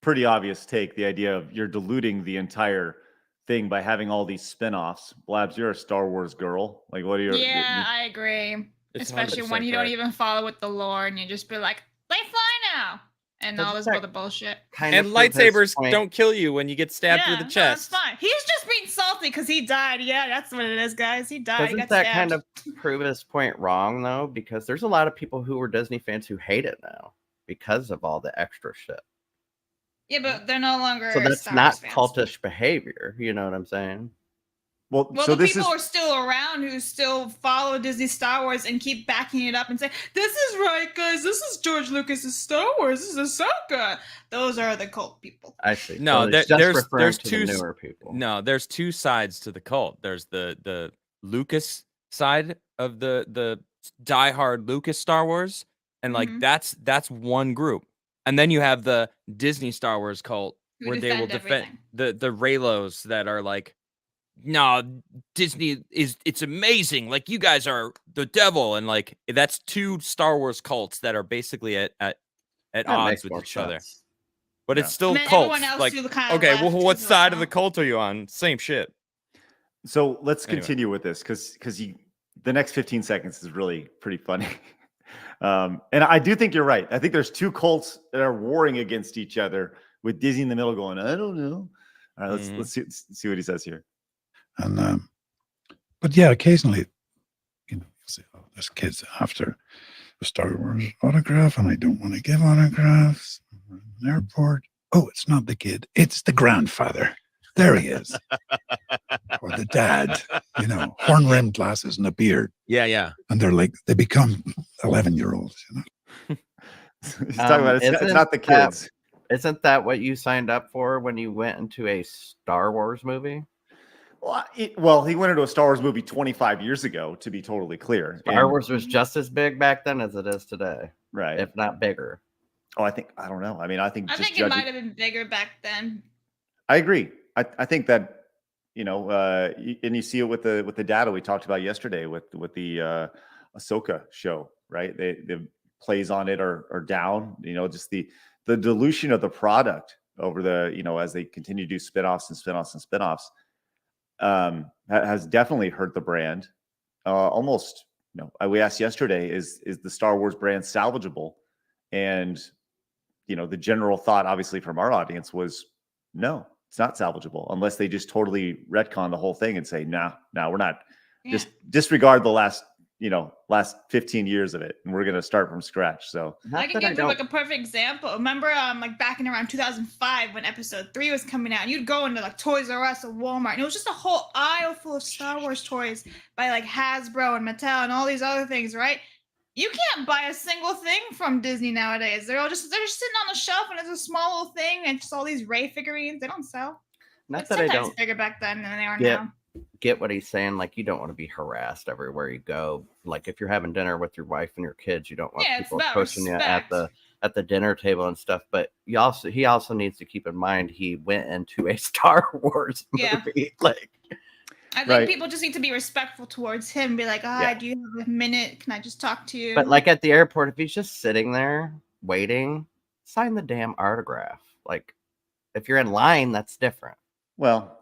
pretty obvious take. The idea of you're diluting the entire thing by having all these spin-offs. Blabs, you're a Star Wars girl. Like, what are your?
Yeah, I agree.
It's
Especially when you don't even follow with the lore and you just be like, they fly now. And all this other bullshit.
And lightsabers don't kill you when you get stabbed through the chest.
No, that's fine. He's just being salty because he died. Yeah, that's what it is, guys. He died.
Doesn't that kind of prove his point wrong, though? Because there's a lot of people who were Disney fans who hate it now because of all the extra shit.
Yeah, but they're no longer.
So that's not cultish behavior. You know what I'm saying?
Well,
so the people are still around who still follow Disney Star Wars and keep backing it up and say, this is right, guys. This is George Lucas's Star Wars. This is Ahsoka. Those are the cult people.
I see.
No,
So
there's two
newer people.
No, there's two sides to the cult. There's the Lucas side of the diehard Lucas Star Wars, and like that's one group. And then you have the Disney Star Wars cult where they will defend the Raylos that are like, no, Disney it's amazing. Like, you guys are the devil, and like that's two Star Wars cults that are basically at odds with each other. But it's still cults. Like, okay, well, what side of the cult are you on? Same shit.
So let's continue with this because the next 15 seconds is really pretty funny. And I do think you're right. I think there's two cults that are warring against each other with Disney in the middle going, I don't know. All right, let's see what he says here.
And but yeah, occasionally, you'll say, oh, there's kids after the Star Wars autograph, and I don't want to give autographs. We're in an airport. Oh, it's not the kid, it's the grandfather. There he is. Or the dad, horn-rimmed glasses and a beard.
Yeah.
And they become 11-year-olds,
He's talking about it's not the kids.
Isn't that what you signed up for when you went into a Star Wars movie?
Well, he went into a Star Wars movie 25 years ago, to be totally clear.
Star Wars was just as big back then as it is today.
Right.
If not bigger.
Oh, I don't know. I mean, I think
it might have been bigger back then.
I agree. I think that, and you see it with the data we talked about yesterday with the Ahsoka show, right? The plays on it are down, just the dilution of the product over as they continue to do spinoffs and spinoffs and spinoffs. Has definitely hurt the brand. Almost, we asked yesterday, is the Star Wars brand salvageable? And, the general thought, obviously, from our audience was, no, it's not salvageable unless they just totally retcon the whole thing and say, no, we're not. Yeah. Just disregard the last 15 years of it, and we're going to start from scratch. So
I can give you like a perfect example. Remember, like back in around 2005 when Episode 3 was coming out, and you'd go into like Toys R Us or Walmart, and it was just a whole aisle full of Star Wars toys by like Hasbro and Mattel and all these other things, right? You can't buy a single thing from Disney nowadays. They're just sitting on the shelf, and it's a small little thing, and just all these Rey figurines. They don't sell.
Not that I don't
bigger back then than they are now.
Get what he's saying. Like, you don't want to be harassed everywhere you go. Like, if you're having dinner with your wife and your kids, you don't want people pushing you at the dinner table and stuff. But he also needs to keep in mind he went into a Star Wars movie.
Yeah.
Like,
I think people just need to be respectful towards him. Be like, do you have a minute? Can I just talk to you?
But like at the airport, if he's just sitting there waiting, sign the damn autograph. Like, if you're in line, that's different.
Well,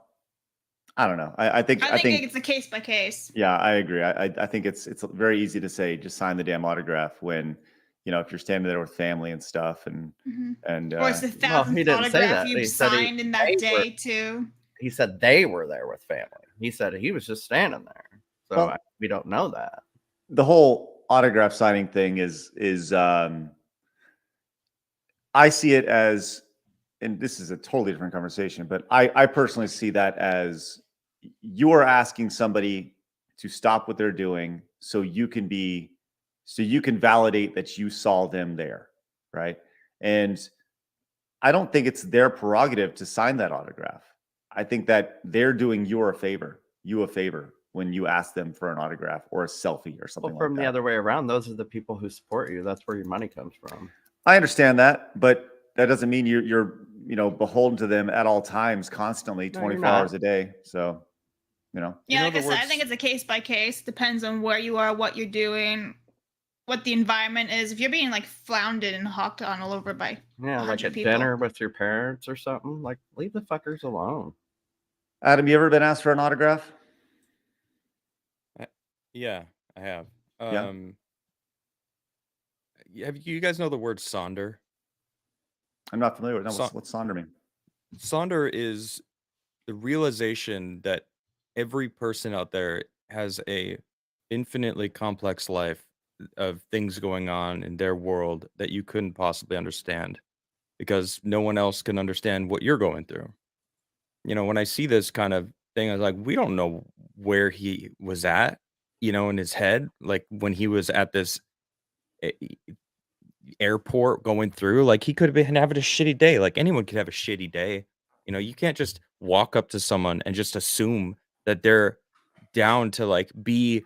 I don't know. I think
it's a case by case.
Yeah, I agree. I think it's very easy to say just sign the damn autograph when if you're standing there with family and stuff and
or it's the 1,000th autograph you've signed in that day too.
He said they were there with family. He said he was just standing there. So we don't know that.
The whole autograph signing thing is I see it as, and this is a totally different conversation, but I personally see that as you are asking somebody to stop what they're doing so you can validate that you saw them there, right? And I don't think it's their prerogative to sign that autograph. I think that they're doing you a favor. you a favor when you ask them for an autograph or a selfie or something
Well,
like
from
that.
the other way around, those are the people who support you. That's where your money comes from.
I understand that, but that doesn't mean you're beholden to them at all times, constantly,
No, you're
24
not.
hours a day. So,
Yeah,
You know
like
the
I said, I
words-
think it's a case by case. Depends on where you are, what you're doing, what the environment is. If you're being like flounded and hawked on all over by
Yeah, like
100
at
people.
dinner with your parents or something. Like, leave the fuckers alone.
Adam, you ever been asked for an autograph?
Yeah, I have.
Yeah.
You guys know the word sonder?
I'm not familiar with. No,
So-
what's Sonder mean?
Sonder is the realization that every person out there has a infinitely complex life of things going on in their world that you couldn't possibly understand because no one else can understand what you're going through. When I see this kind of thing, I was like, we don't know where he was at, in his head, like when he was at this airport going through, like he could have been having a shitty day. Like anyone could have a shitty day. You can't just walk up to someone and just assume that they're down to like be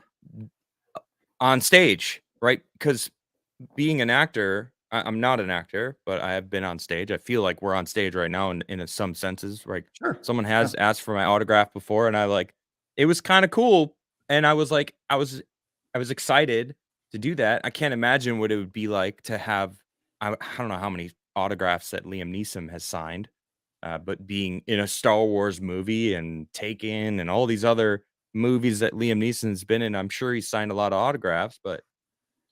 on stage, right? Because being an actor, I'm not an actor, but I have been on stage. I feel like we're on stage right now in some senses, right?
Sure.
Someone has asked for my autograph before, and it was kind of cool. And I was excited to do that. I can't imagine what it would be like to have, I don't know how many autographs that Liam Neeson has signed, but being in a Star Wars movie and Taken and all these other movies that Liam Neeson's been in, I'm sure he signed a lot of autographs, but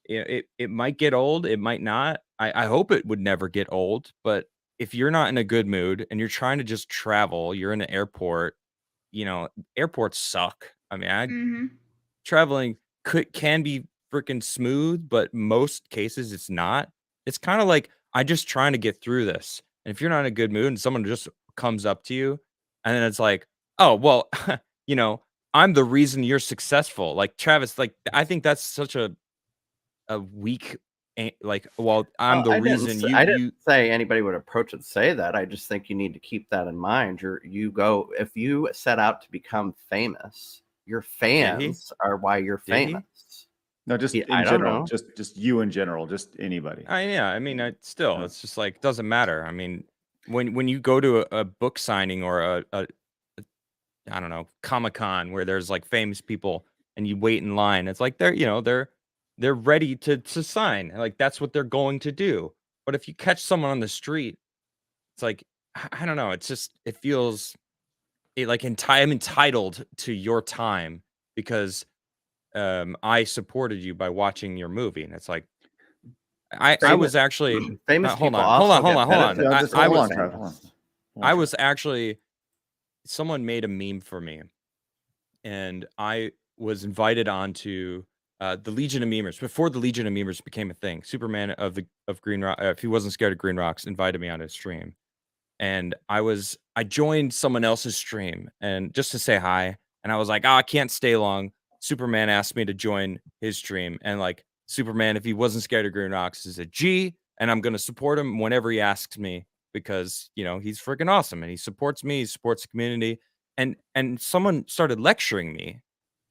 it might get old. It might not. I hope it would never get old, but if you're not in a good mood and you're trying to just travel, you're in an airport, airports suck. I mean, traveling can be freaking smooth, but most cases it's not. It's kind of like I just trying to get through this. And if you're not in a good mood and someone just comes up to you and then it's like, oh, well, I'm the reason you're successful. Like Travis, like I think that's such a weak, well, I'm the reason
I didn't say anybody would approach it say that. I just think you need to keep that in mind. If you set out to become famous, your fans are why you're famous.
No, just in
I don't
general,
know.
just you in general, just anybody.
Still, it's just like doesn't matter. I mean, when you go to a book signing or a I don't know, Comic-Con where there's like famous people and you wait in line, it's like they're ready to sign. Like that's what they're going to do. But if you catch someone on the street, it's like I don't know. It's just it feels like I'm entitled to your time because I supported you by watching your movie, and it's like I was actually
famous.
hold
people
on.
also get
I was actually someone made a meme for me, and I was invited onto the Legion of Memers before the Legion of Memers became a thing. Superman of Green Rock, if he wasn't scared of Green Rocks, invited me on his stream, and I joined someone else's stream and just to say hi, and I was like, I can't stay long. Superman asked me to join his stream, and like Superman, if he wasn't scared of Green Rocks, is a G, and I'm gonna support him whenever he asks me because he's freaking awesome and he supports me, he supports the community, and someone started lecturing me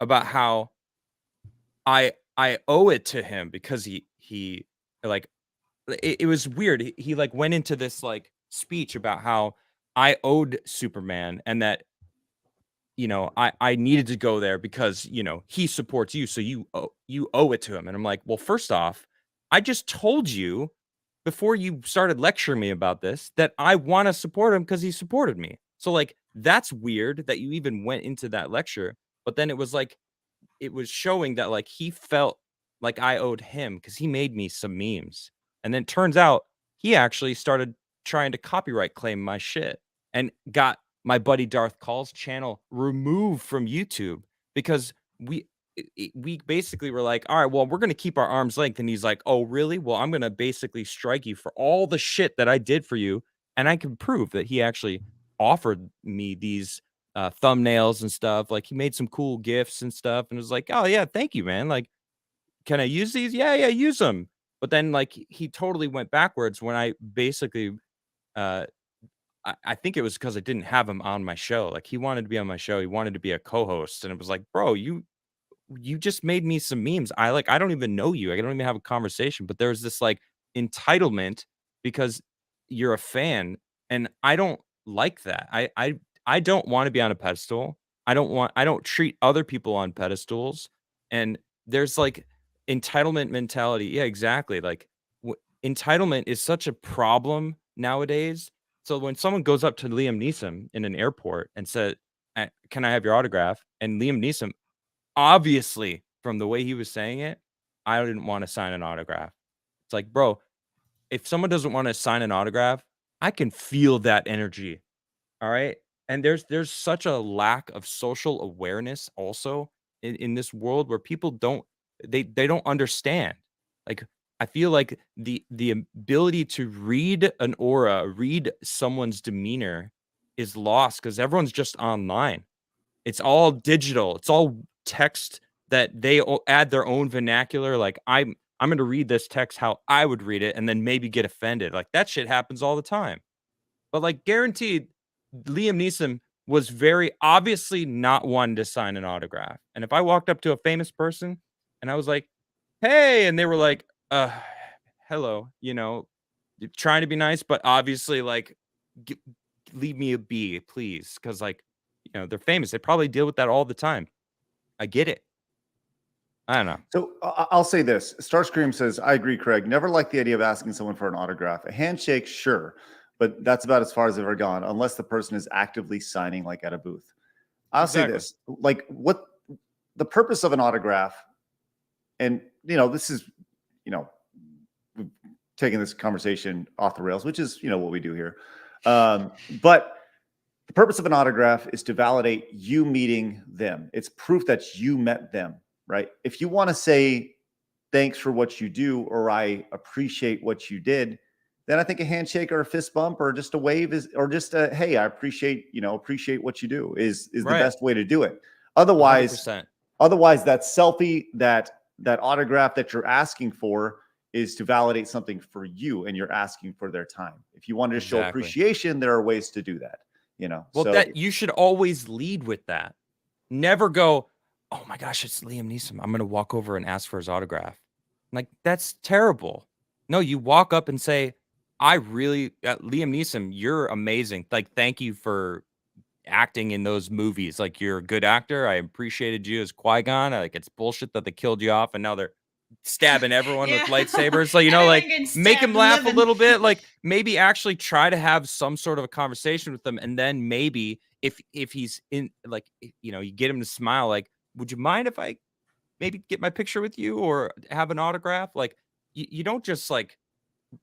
about how I owe it to him because he like it was weird. He like went into this like speech about how I owed Superman and that I needed to go there because he supports you, so you owe it to him. And I'm like, well, first off, I just told you before you started lecturing me about this that I want to support him because he supported me. So like that's weird that you even went into that lecture. But then it was like it was showing that like he felt like I owed him because he made me some memes. And then it turns out he actually started trying to copyright claim my shit and got my buddy Darth Call's channel removed from YouTube because we basically were like, all right, well, we're going to keep our arm's length. And he's like, oh, really? Well, I'm going to basically strike you for all the shit that I did for you. And I can prove that he actually offered me these thumbnails and stuff. Like he made some cool GIFs and stuff. And it was like, oh, yeah, thank you, man. Like, can I use these? Yeah, use them. But then like he totally went backwards when I basically I think it was because I didn't have him on my show. Like, he wanted to be on my show. He wanted to be a co-host, and it was like, bro, you just made me some memes. I don't even know you. I don't even have a conversation. But there's this like entitlement because you're a fan, and I don't like that. I don't want to be on a pedestal. I don't treat other people on pedestals. And there's like entitlement mentality. Yeah, exactly. Like entitlement is such a problem nowadays. So when someone goes up to Liam Neeson in an airport and said, "Can I have your autograph?" and Liam Neeson, obviously, from the way he was saying it, I didn't want to sign an autograph. It's like, bro, if someone doesn't want to sign an autograph, I can feel that energy. All right. And there's such a lack of social awareness also in this world where people they don't understand. Like, I feel like the ability to read an aura, read someone's demeanor is lost because everyone's just online. It's all digital. It's all text that they add their own vernacular. Like, I'm going to read this text how I would read it and then maybe get offended. Like, that shit happens all the time. But like, guaranteed, Liam Neeson was very obviously not one to sign an autograph. And if I walked up to a famous person and I was like, "Hey," and they were like, "Hello," trying to be nice, but obviously like, leave me a be, please. Cause like, they're famous. They probably deal with that all the time. I get it. I don't know.
So I'll say this. Starscream says, I agree, Craig. Never liked the idea of asking someone for an autograph. A handshake, sure. But that's about as far as I've ever gone, unless the person is actively signing like at a booth. I'll say this. Like, what the purpose of an autograph, and this is, we've taken this conversation off the rails, which is, what we do here. But the purpose of an autograph is to validate you meeting them. It's proof that you met them, right? If you want to say thanks for what you do, or I appreciate what you did, then I think a handshake or a fist bump or just a wave or just a, hey, I appreciate what you do is the best way to do it. Otherwise,
100%.
that selfie, that autograph that you're asking for is to validate something for you, and you're asking for their time. If you want to show appreciation, there are ways to do that.
Well, that you should always lead with that. Never go, "Oh my gosh, it's Liam Neeson. I'm going to walk over and ask for his autograph." Like, that's terrible. No, you walk up and say, Liam Neeson, you're amazing. Like, thank you for acting in those movies. Like, you're a good actor. I appreciated you as Qui-Gon. Like, it's bullshit that they killed you off and now they're stabbing everyone with lightsabers. So, like, make him laugh a little bit. Like, maybe actually try to have some sort of a conversation with them. And then maybe if he's in, like, you get him to smile, like, "Would you mind if I maybe get my picture with you or have an autograph?" Like, you don't just like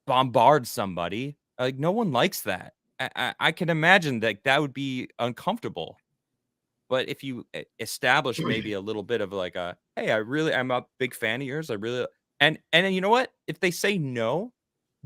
bombard somebody. Like, no one likes that. I can imagine that would be uncomfortable. But if you establish maybe a little bit of like a, "Hey, I'm a big fan of yours. I really," and then you know what? If they say no,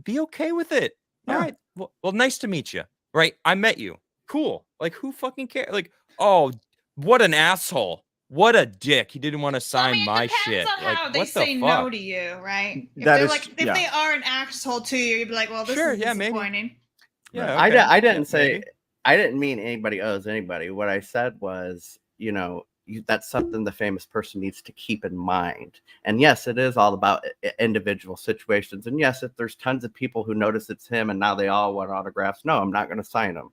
be okay with it.
Yeah.
All right. Well, nice to meet you. Right? I met you. Cool. Like, who fucking cares? Like, oh, what an asshole. What a dick. He didn't want to sign my shit.
On
like,
how they
what
say
the
no
fuck?
to you, right? If
That
they're
is-
like, if they are an asshole to you, you'd be like, "Well, this is disappointing."
Yeah.
I
okay.
didn't say,
maybe.
I didn't mean anybody owes anybody. What I said was, that's something the famous person needs to keep in mind. And yes, it is all about individual situations. And yes, if there's tons of people who notice it's him and now they all want autographs, no, I'm not going to sign them.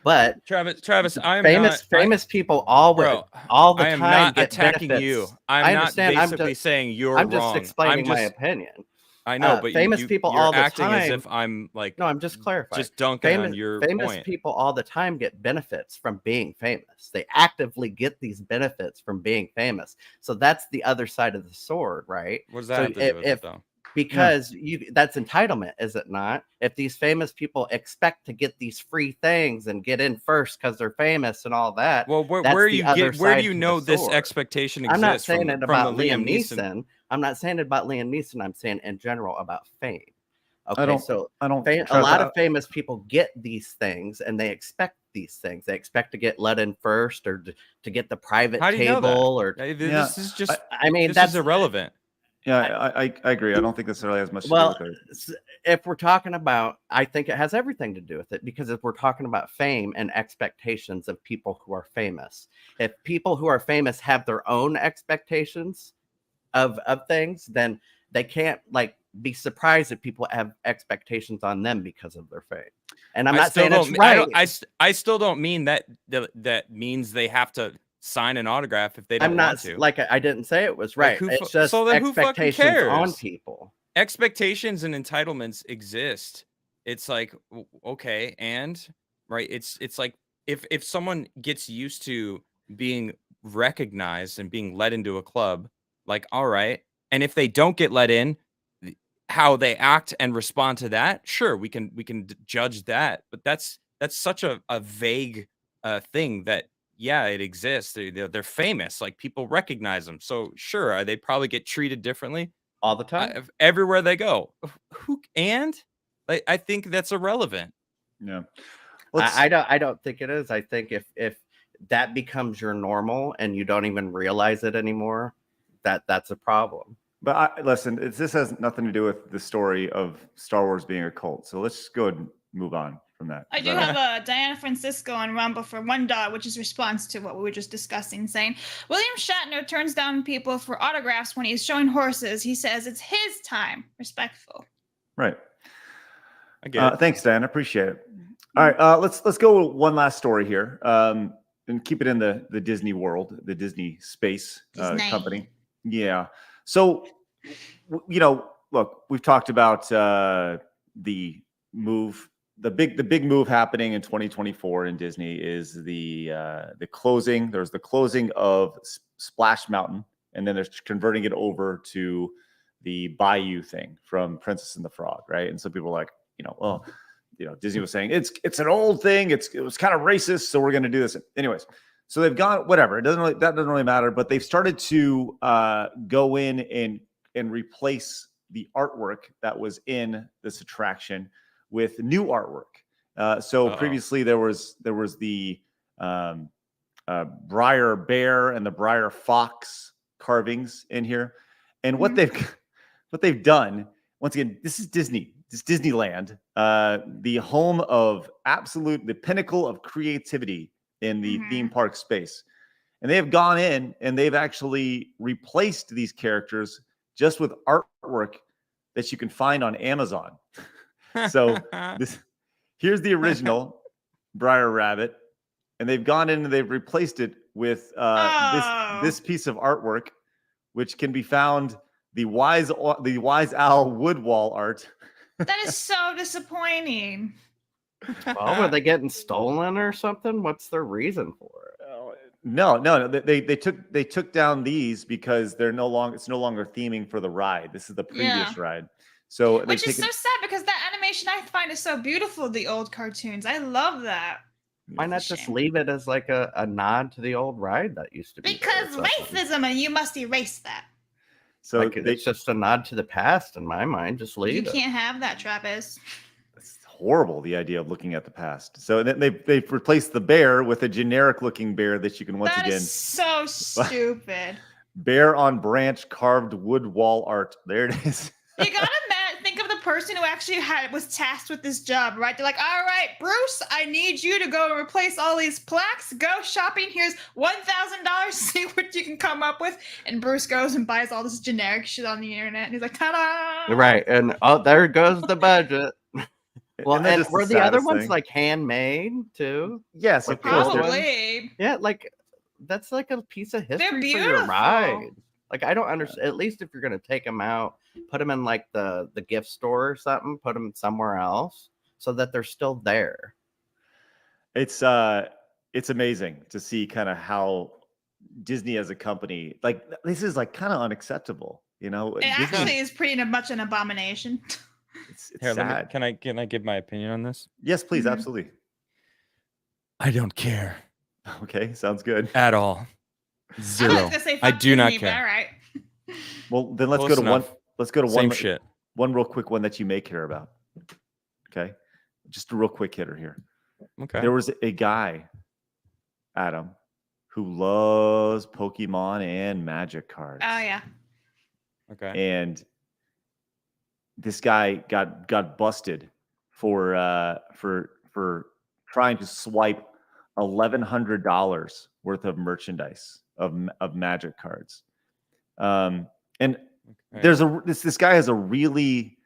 But
Travis, I am
famous people all the
I am
time
not
get
attacking
benefits.
you.
I
I'm not
understand.
basically saying you're
I'm
wrong.
just explaining my opinion.
I know, but
famous people
you're
all the
acting
time.
as if I'm like,
no, I'm just clarifying.
just dunking on your
famous
point.
people all the time get benefits from being famous. They actively get these benefits from being famous. So that's the other side of the sword, right?
What does that have to do with it, though?
Because that's entitlement, is it not? If these famous people expect to get these free things and get in first because they're famous and all that,
well, where do you know this expectation exists?
I'm not saying it about
Liam
Neeson. I'm not saying it about Liam Neeson. I'm saying in general about fame. Okay,
I don't.
A lot of famous people get these things and they expect these things. They expect to get let in first or to get the private
How do you
table
know that?
or
This is just.
I mean,
that's irrelevant.
Yeah, I agree. I don't think necessarily has much to do
Well,
with it.
if we're talking about, I think it has everything to do with it, because if we're talking about fame and expectations of people who are famous, if people who are famous have their own expectations of things, then they can't like be surprised if people have expectations on them because of their fame. And I'm not saying it's right.
I still don't mean that means they have to sign an autograph if they don't want to.
Like, I didn't say it was right.
Like,
It's just
so then who fucking
expectations
cares?
on people.
Expectations and entitlements exist. It's like, okay, and right, it's like if someone gets used to being recognized and being let into a club, like, all right, and if they don't get let in, how they act and respond to that, sure, we can judge that, but that's such a vague thing that, yeah, it exists. They're famous, like people recognize them, so sure, they probably get treated differently
all the time,
everywhere they go. I think that's irrelevant.
Yeah,
I don't think it is. I think if that becomes your normal and you don't even realize it anymore, that's a problem.
But listen, this has nothing to do with the story of Star Wars being a cult. So let's just go ahead and move on from that.
I do have Diana Francisco on Rumble for $1, which is response to what we were just discussing, saying William Shatner turns down people for autographs when he's showing horses. He says it's his time. Respectful.
Right.
I get it.
Thanks, Diana. Appreciate it. All right, let's go with one last story here, and keep it in the Disney world, the Disney space company. Yeah. So, look, we've talked about the move. The big move happening in 2024 in Disney is the closing. There's the closing of Splash Mountain, and then there's converting it over to the Bayou thing from Princess and the Frog, right? And so people are like, Disney was saying it's an old thing. It was kind of racist, so we're going to do this. Anyways, so they've gone, whatever. That doesn't really matter. But they've started to go in and replace the artwork that was in this attraction with new artwork. Previously there was the Briar Bear and the Briar Fox carvings in here, and what they've done, once again, this is Disney. This Disneyland, the home of the pinnacle of creativity in the theme park space. And they have gone in and they've actually replaced these characters just with artwork that you can find on Amazon. So here's the original Briar Rabbit, and they've gone in and they've replaced it with this piece of artwork, which can be found, the Wise Owl wood wall art.
That is so disappointing.
Well, were they getting stolen or something? What's their reason for it?
No. They took down these because it's no longer theming for the ride. This is the previous ride. So
which is so sad, because that animation I find is so beautiful. The old cartoons, I love that.
Why not just leave it as like a nod to the old ride that used to be?
Because racism, and you must erase that.
So
it's just a nod to the past in my mind. Just leave it.
You can't have that, Travis.
It's horrible, the idea of looking at the past. So they've replaced the bear with a generic looking bear that you can
That is so stupid.
Bear on branch carved wood wall art. There it is.
You gotta think of the person who actually was tasked with this job, right? They're like, all right, Bruce, I need you to go and replace all these plaques. Go shopping. Here's $1,000. See what you can come up with. And Bruce goes and buys all this generic shit on the internet. And he's like, ta-da!
Right. And there goes the budget. Well, and were the other ones like handmade too?
Yes,
like
probably.
Yeah, like that's like a piece of history
They're beautiful.
For your ride. Like, I don't understand. At least if you're going to take them out, put them in like the gift store or something, put them somewhere else so that they're still there.
It's amazing to see kind of how Disney as a company, like, this is like kind of unacceptable,
It
Disney,
actually is pretty much an abomination.
It's
Here,
sad.
Can I give my opinion on this?
Yes, please. Absolutely.
I don't care.
Okay. Sounds good.
At all. Zero.
I was gonna say,
I do not
me,
care.
All right.
Well, then let's
Close
go to
enough.
one
shit.
One real quick one that you may care about. Okay. Just a real quick hitter here.
Okay.
There was a guy, Adam, who loves Pokemon and Magic cards.
Oh yeah.
Okay.
And this guy got busted for trying to swipe $1,100 worth of merchandise of Magic cards. And there's this guy has a really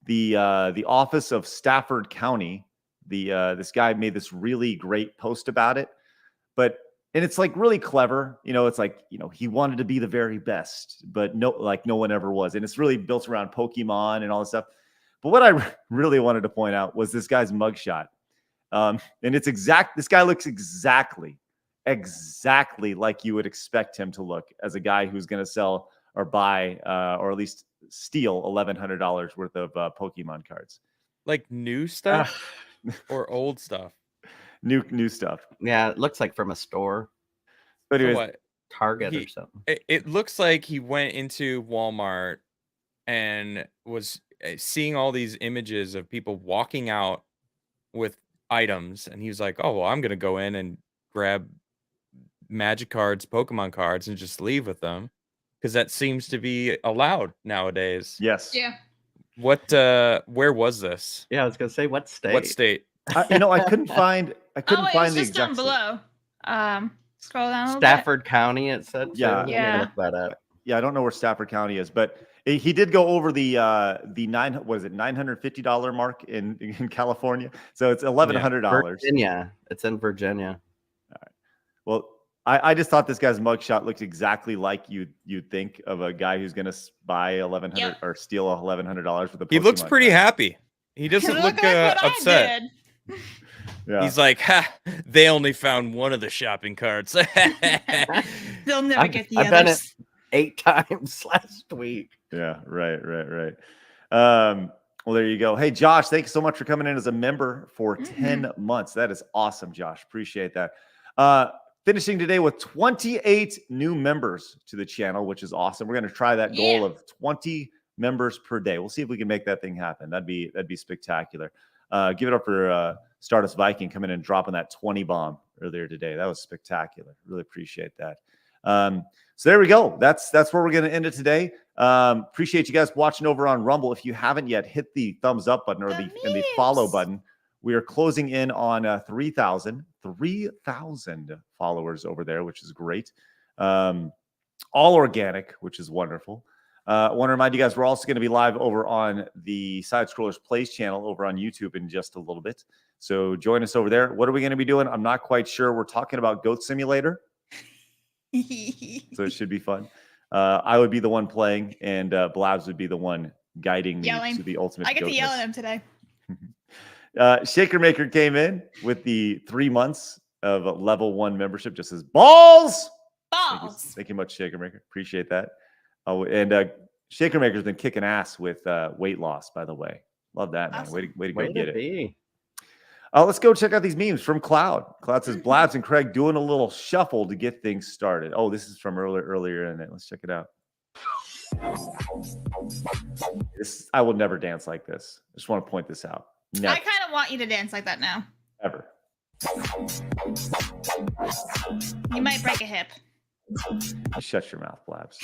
the office of Stafford County. This guy made this really great post about it, and it's like really clever. It's like, he wanted to be the very best, but no one ever was. And it's really built around Pokemon and all this stuff. But what I really wanted to point out was this guy's mugshot. And this guy looks exactly like you would expect him to look as a guy who's going to sell or buy, or at least steal $1,100 worth of Pokemon cards.
Like new stuff or old stuff?
New stuff.
Yeah, it looks like from a store.
But
So
anyways,
what?
Target or something.
It looks like he went into Walmart and was seeing all these images of people walking out with items, and he was like, "Oh, well, I'm gonna go in and grab Magic cards, Pokemon cards, and just leave with them," because that seems to be allowed nowadays.
yes.
Yeah.
What? Where was this?
Yeah, I was gonna say what state?
What state?
I couldn't find
It's
the
just down
exact
below. Scroll down a little
Stafford County, it said. Too.
Yeah.
Let me
Yeah.
look that up.
Yeah, I don't know where Stafford County is, but he did go over the $950 mark in California. So it's $1,100.
Virginia. It's in Virginia.
All right. Well, I just thought this guy's mugshot looked exactly like you'd think of a guy who's going to buy $1,100 or steal $1,100 with a Pokemon
He looks pretty
card.
happy. He doesn't look
like what I
upset.
did.
Yeah.
He's like, "Ha! They only found one of the shopping carts."
They'll never get the
I've done it
others.
8 times last week.
Yeah, right. Well, there you go. Hey, Josh, thanks so much for coming in as a member for 10 months. That is awesome, Josh. Appreciate that. Finishing today with 28 new members to the channel, which is awesome. We're going to try that goal of 20 members per day. We'll see if we can make that thing happen. That'd be spectacular. Give it up for Stardust Viking coming in and dropping that 20 bomb earlier today. That was spectacular. Really appreciate that. So there we go. That's where we're going to end it today. Appreciate you guys watching over on Rumble. If you haven't yet, hit the thumbs up button and the follow button. We are closing in on 3,000 followers over there, which is great. All organic, which is wonderful. I want to remind you guys, we're also going to be live over on the SideScrollers Plays channel over on YouTube in just a little bit. So join us over there. What are we going to be doing? I'm not quite sure. We're talking about Goat Simulator. So it should be fun. I would be the one playing, and Blabs would be the one guiding me to the ultimate.
I get to yell
goatness.
at him today.
Shaker Maker came in with the 3 months of level 1 membership. Just says balls. Thank you much, Shaker Maker. Appreciate that. Oh, and Shaker Maker's been kicking ass with weight loss, by the way. Love that, man. Way to go get it. Let's go check out these memes from Cloud. Cloud says, Blabs and Craig doing a little shuffle to get things started. Oh, this is from earlier in it. Let's check it out. I will never dance like this. I just want to point this out. Never.
I kind of want you to dance like that now.
Ever.
You might break a hip.
Shut your mouth, Blabs.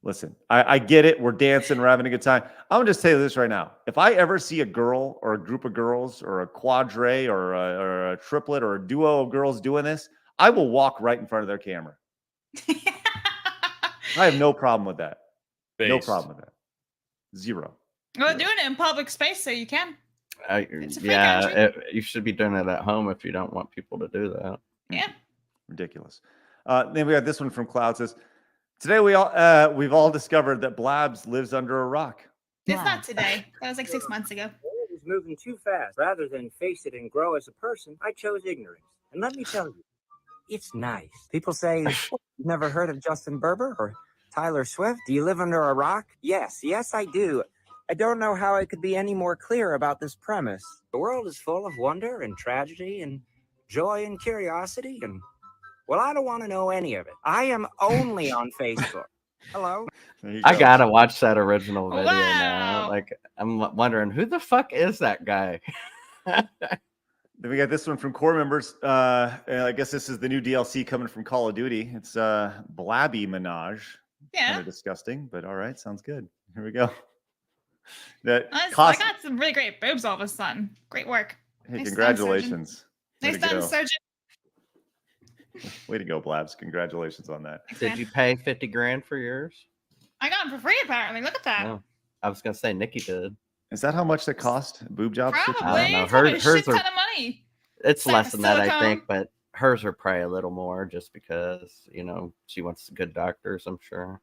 Listen, I get it. We're dancing. We're having a good time. I'm going to just tell you this right now. If I ever see a girl or a group of girls or a quadre or a triplet or a duo of girls doing this, I will walk right in front of their camera. I have no problem with that. No problem with that. Zero.
Well, doing it in public space, so you can.
You should be doing it at home if you don't want people to do that.
Yeah.
Ridiculous. Then we got this one from Cloud. Says, today we've all discovered that Blabs lives under a rock.
It's not today. That was like 6 months ago.
The world is moving too fast. Rather than face it and grow as a person, I chose ignorance. And let me tell you, it's nice. People say, you've never heard of Justin Bieber or Tyler Swift? Do you live under a rock? Yes, I do. I don't know how I could be any more clear about this premise. The world is full of wonder and tragedy and joy and curiosity and, well, I don't want to know any of it. I am only on Facebook. Hello?
I gotta watch that original video now. Like, I'm wondering, who the fuck is that guy?
Then we got this one from core members. I guess this is the new DLC coming from Call of Duty. It's Blabby Minaj.
Yeah.
Kind of disgusting, but all right, sounds good. Here we go. That
I
cost.
got some really great boobs all of a sudden. Great work.
Hey,
Nice done,
congratulations. Way
Nice
to
done,
go.
surgeon.
Way to go, Blabs. Congratulations on that.
Thanks,
Did
man.
you pay 50 grand for yours?
I got them for free apparently. Look at that.
No. I was gonna say Nikki did.
Is that how much they cost? Boob jobs?
Probably.
I don't know.
It's probably a
Hers
shit
are-
ton of money.
It's
Like
less
a
than that, I
silicone?
think, but hers are probably a little more just because, you know, she wants good doctors, I'm sure.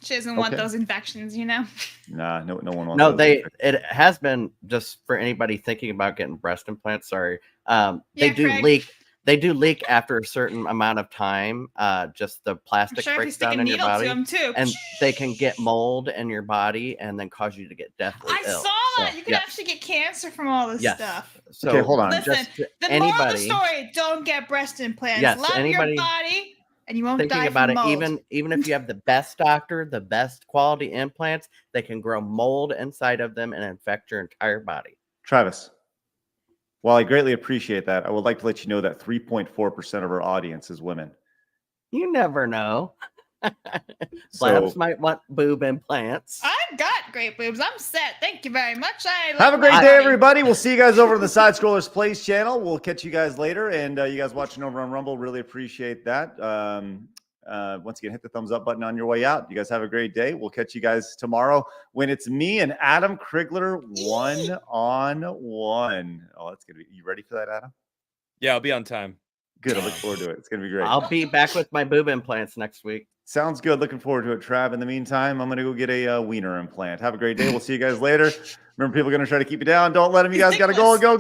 She doesn't want
Okay.
those infections, you know?
Nah, no one wants
No,
those.
it has been, just for anybody thinking about getting breast implants, sorry.
Yeah,
They do
Craig.
leak. They do leak after a certain amount of time. Just the
I'm
plastic
sure if you
breaks
stick a
down in your
needle to
body,
them too.
and they can get mold in your body and then cause you to get deathly
I
ill.
saw that.
So,
You can
yes.
actually get cancer from all this
Yes.
stuff.
So
Okay, hold on.
Listen,
just to
the moral of the
anybody
story, don't get breast implants.
Yes,
Love
anybody
your body and you won't
thinking
die
about
from
it,
mold.
even if you have the best doctor, the best quality implants, they can grow mold inside of them and infect your entire body.
Travis, while I greatly appreciate that, I would like to let you know that 3.4% of our audience is women.
You never know.
So
Blabs might want boob implants.
I've got great boobs. I'm set. Thank you very much.
have a great day, everybody. We'll see you guys over on the Side Scrollers Plays channel. We'll catch you guys later. And you guys watching over on Rumble, really appreciate that. Once again, hit the thumbs up button on your way out. You guys have a great day. We'll catch you guys tomorrow when it's me and Adam Krigler one-on-one. Oh, that's going to be, you ready for that, Adam?
Yeah, I'll be on time.
Good. I look forward to it. It's going to be great.
I'll be back with my boob implants next week.
Sounds good. Looking forward to it, Trav. In the meantime, I'm going to go get a wiener implant. Have a great day. We'll see you guys later. Remember, people are going to try to keep you down. Don't let them. You guys got to go and go get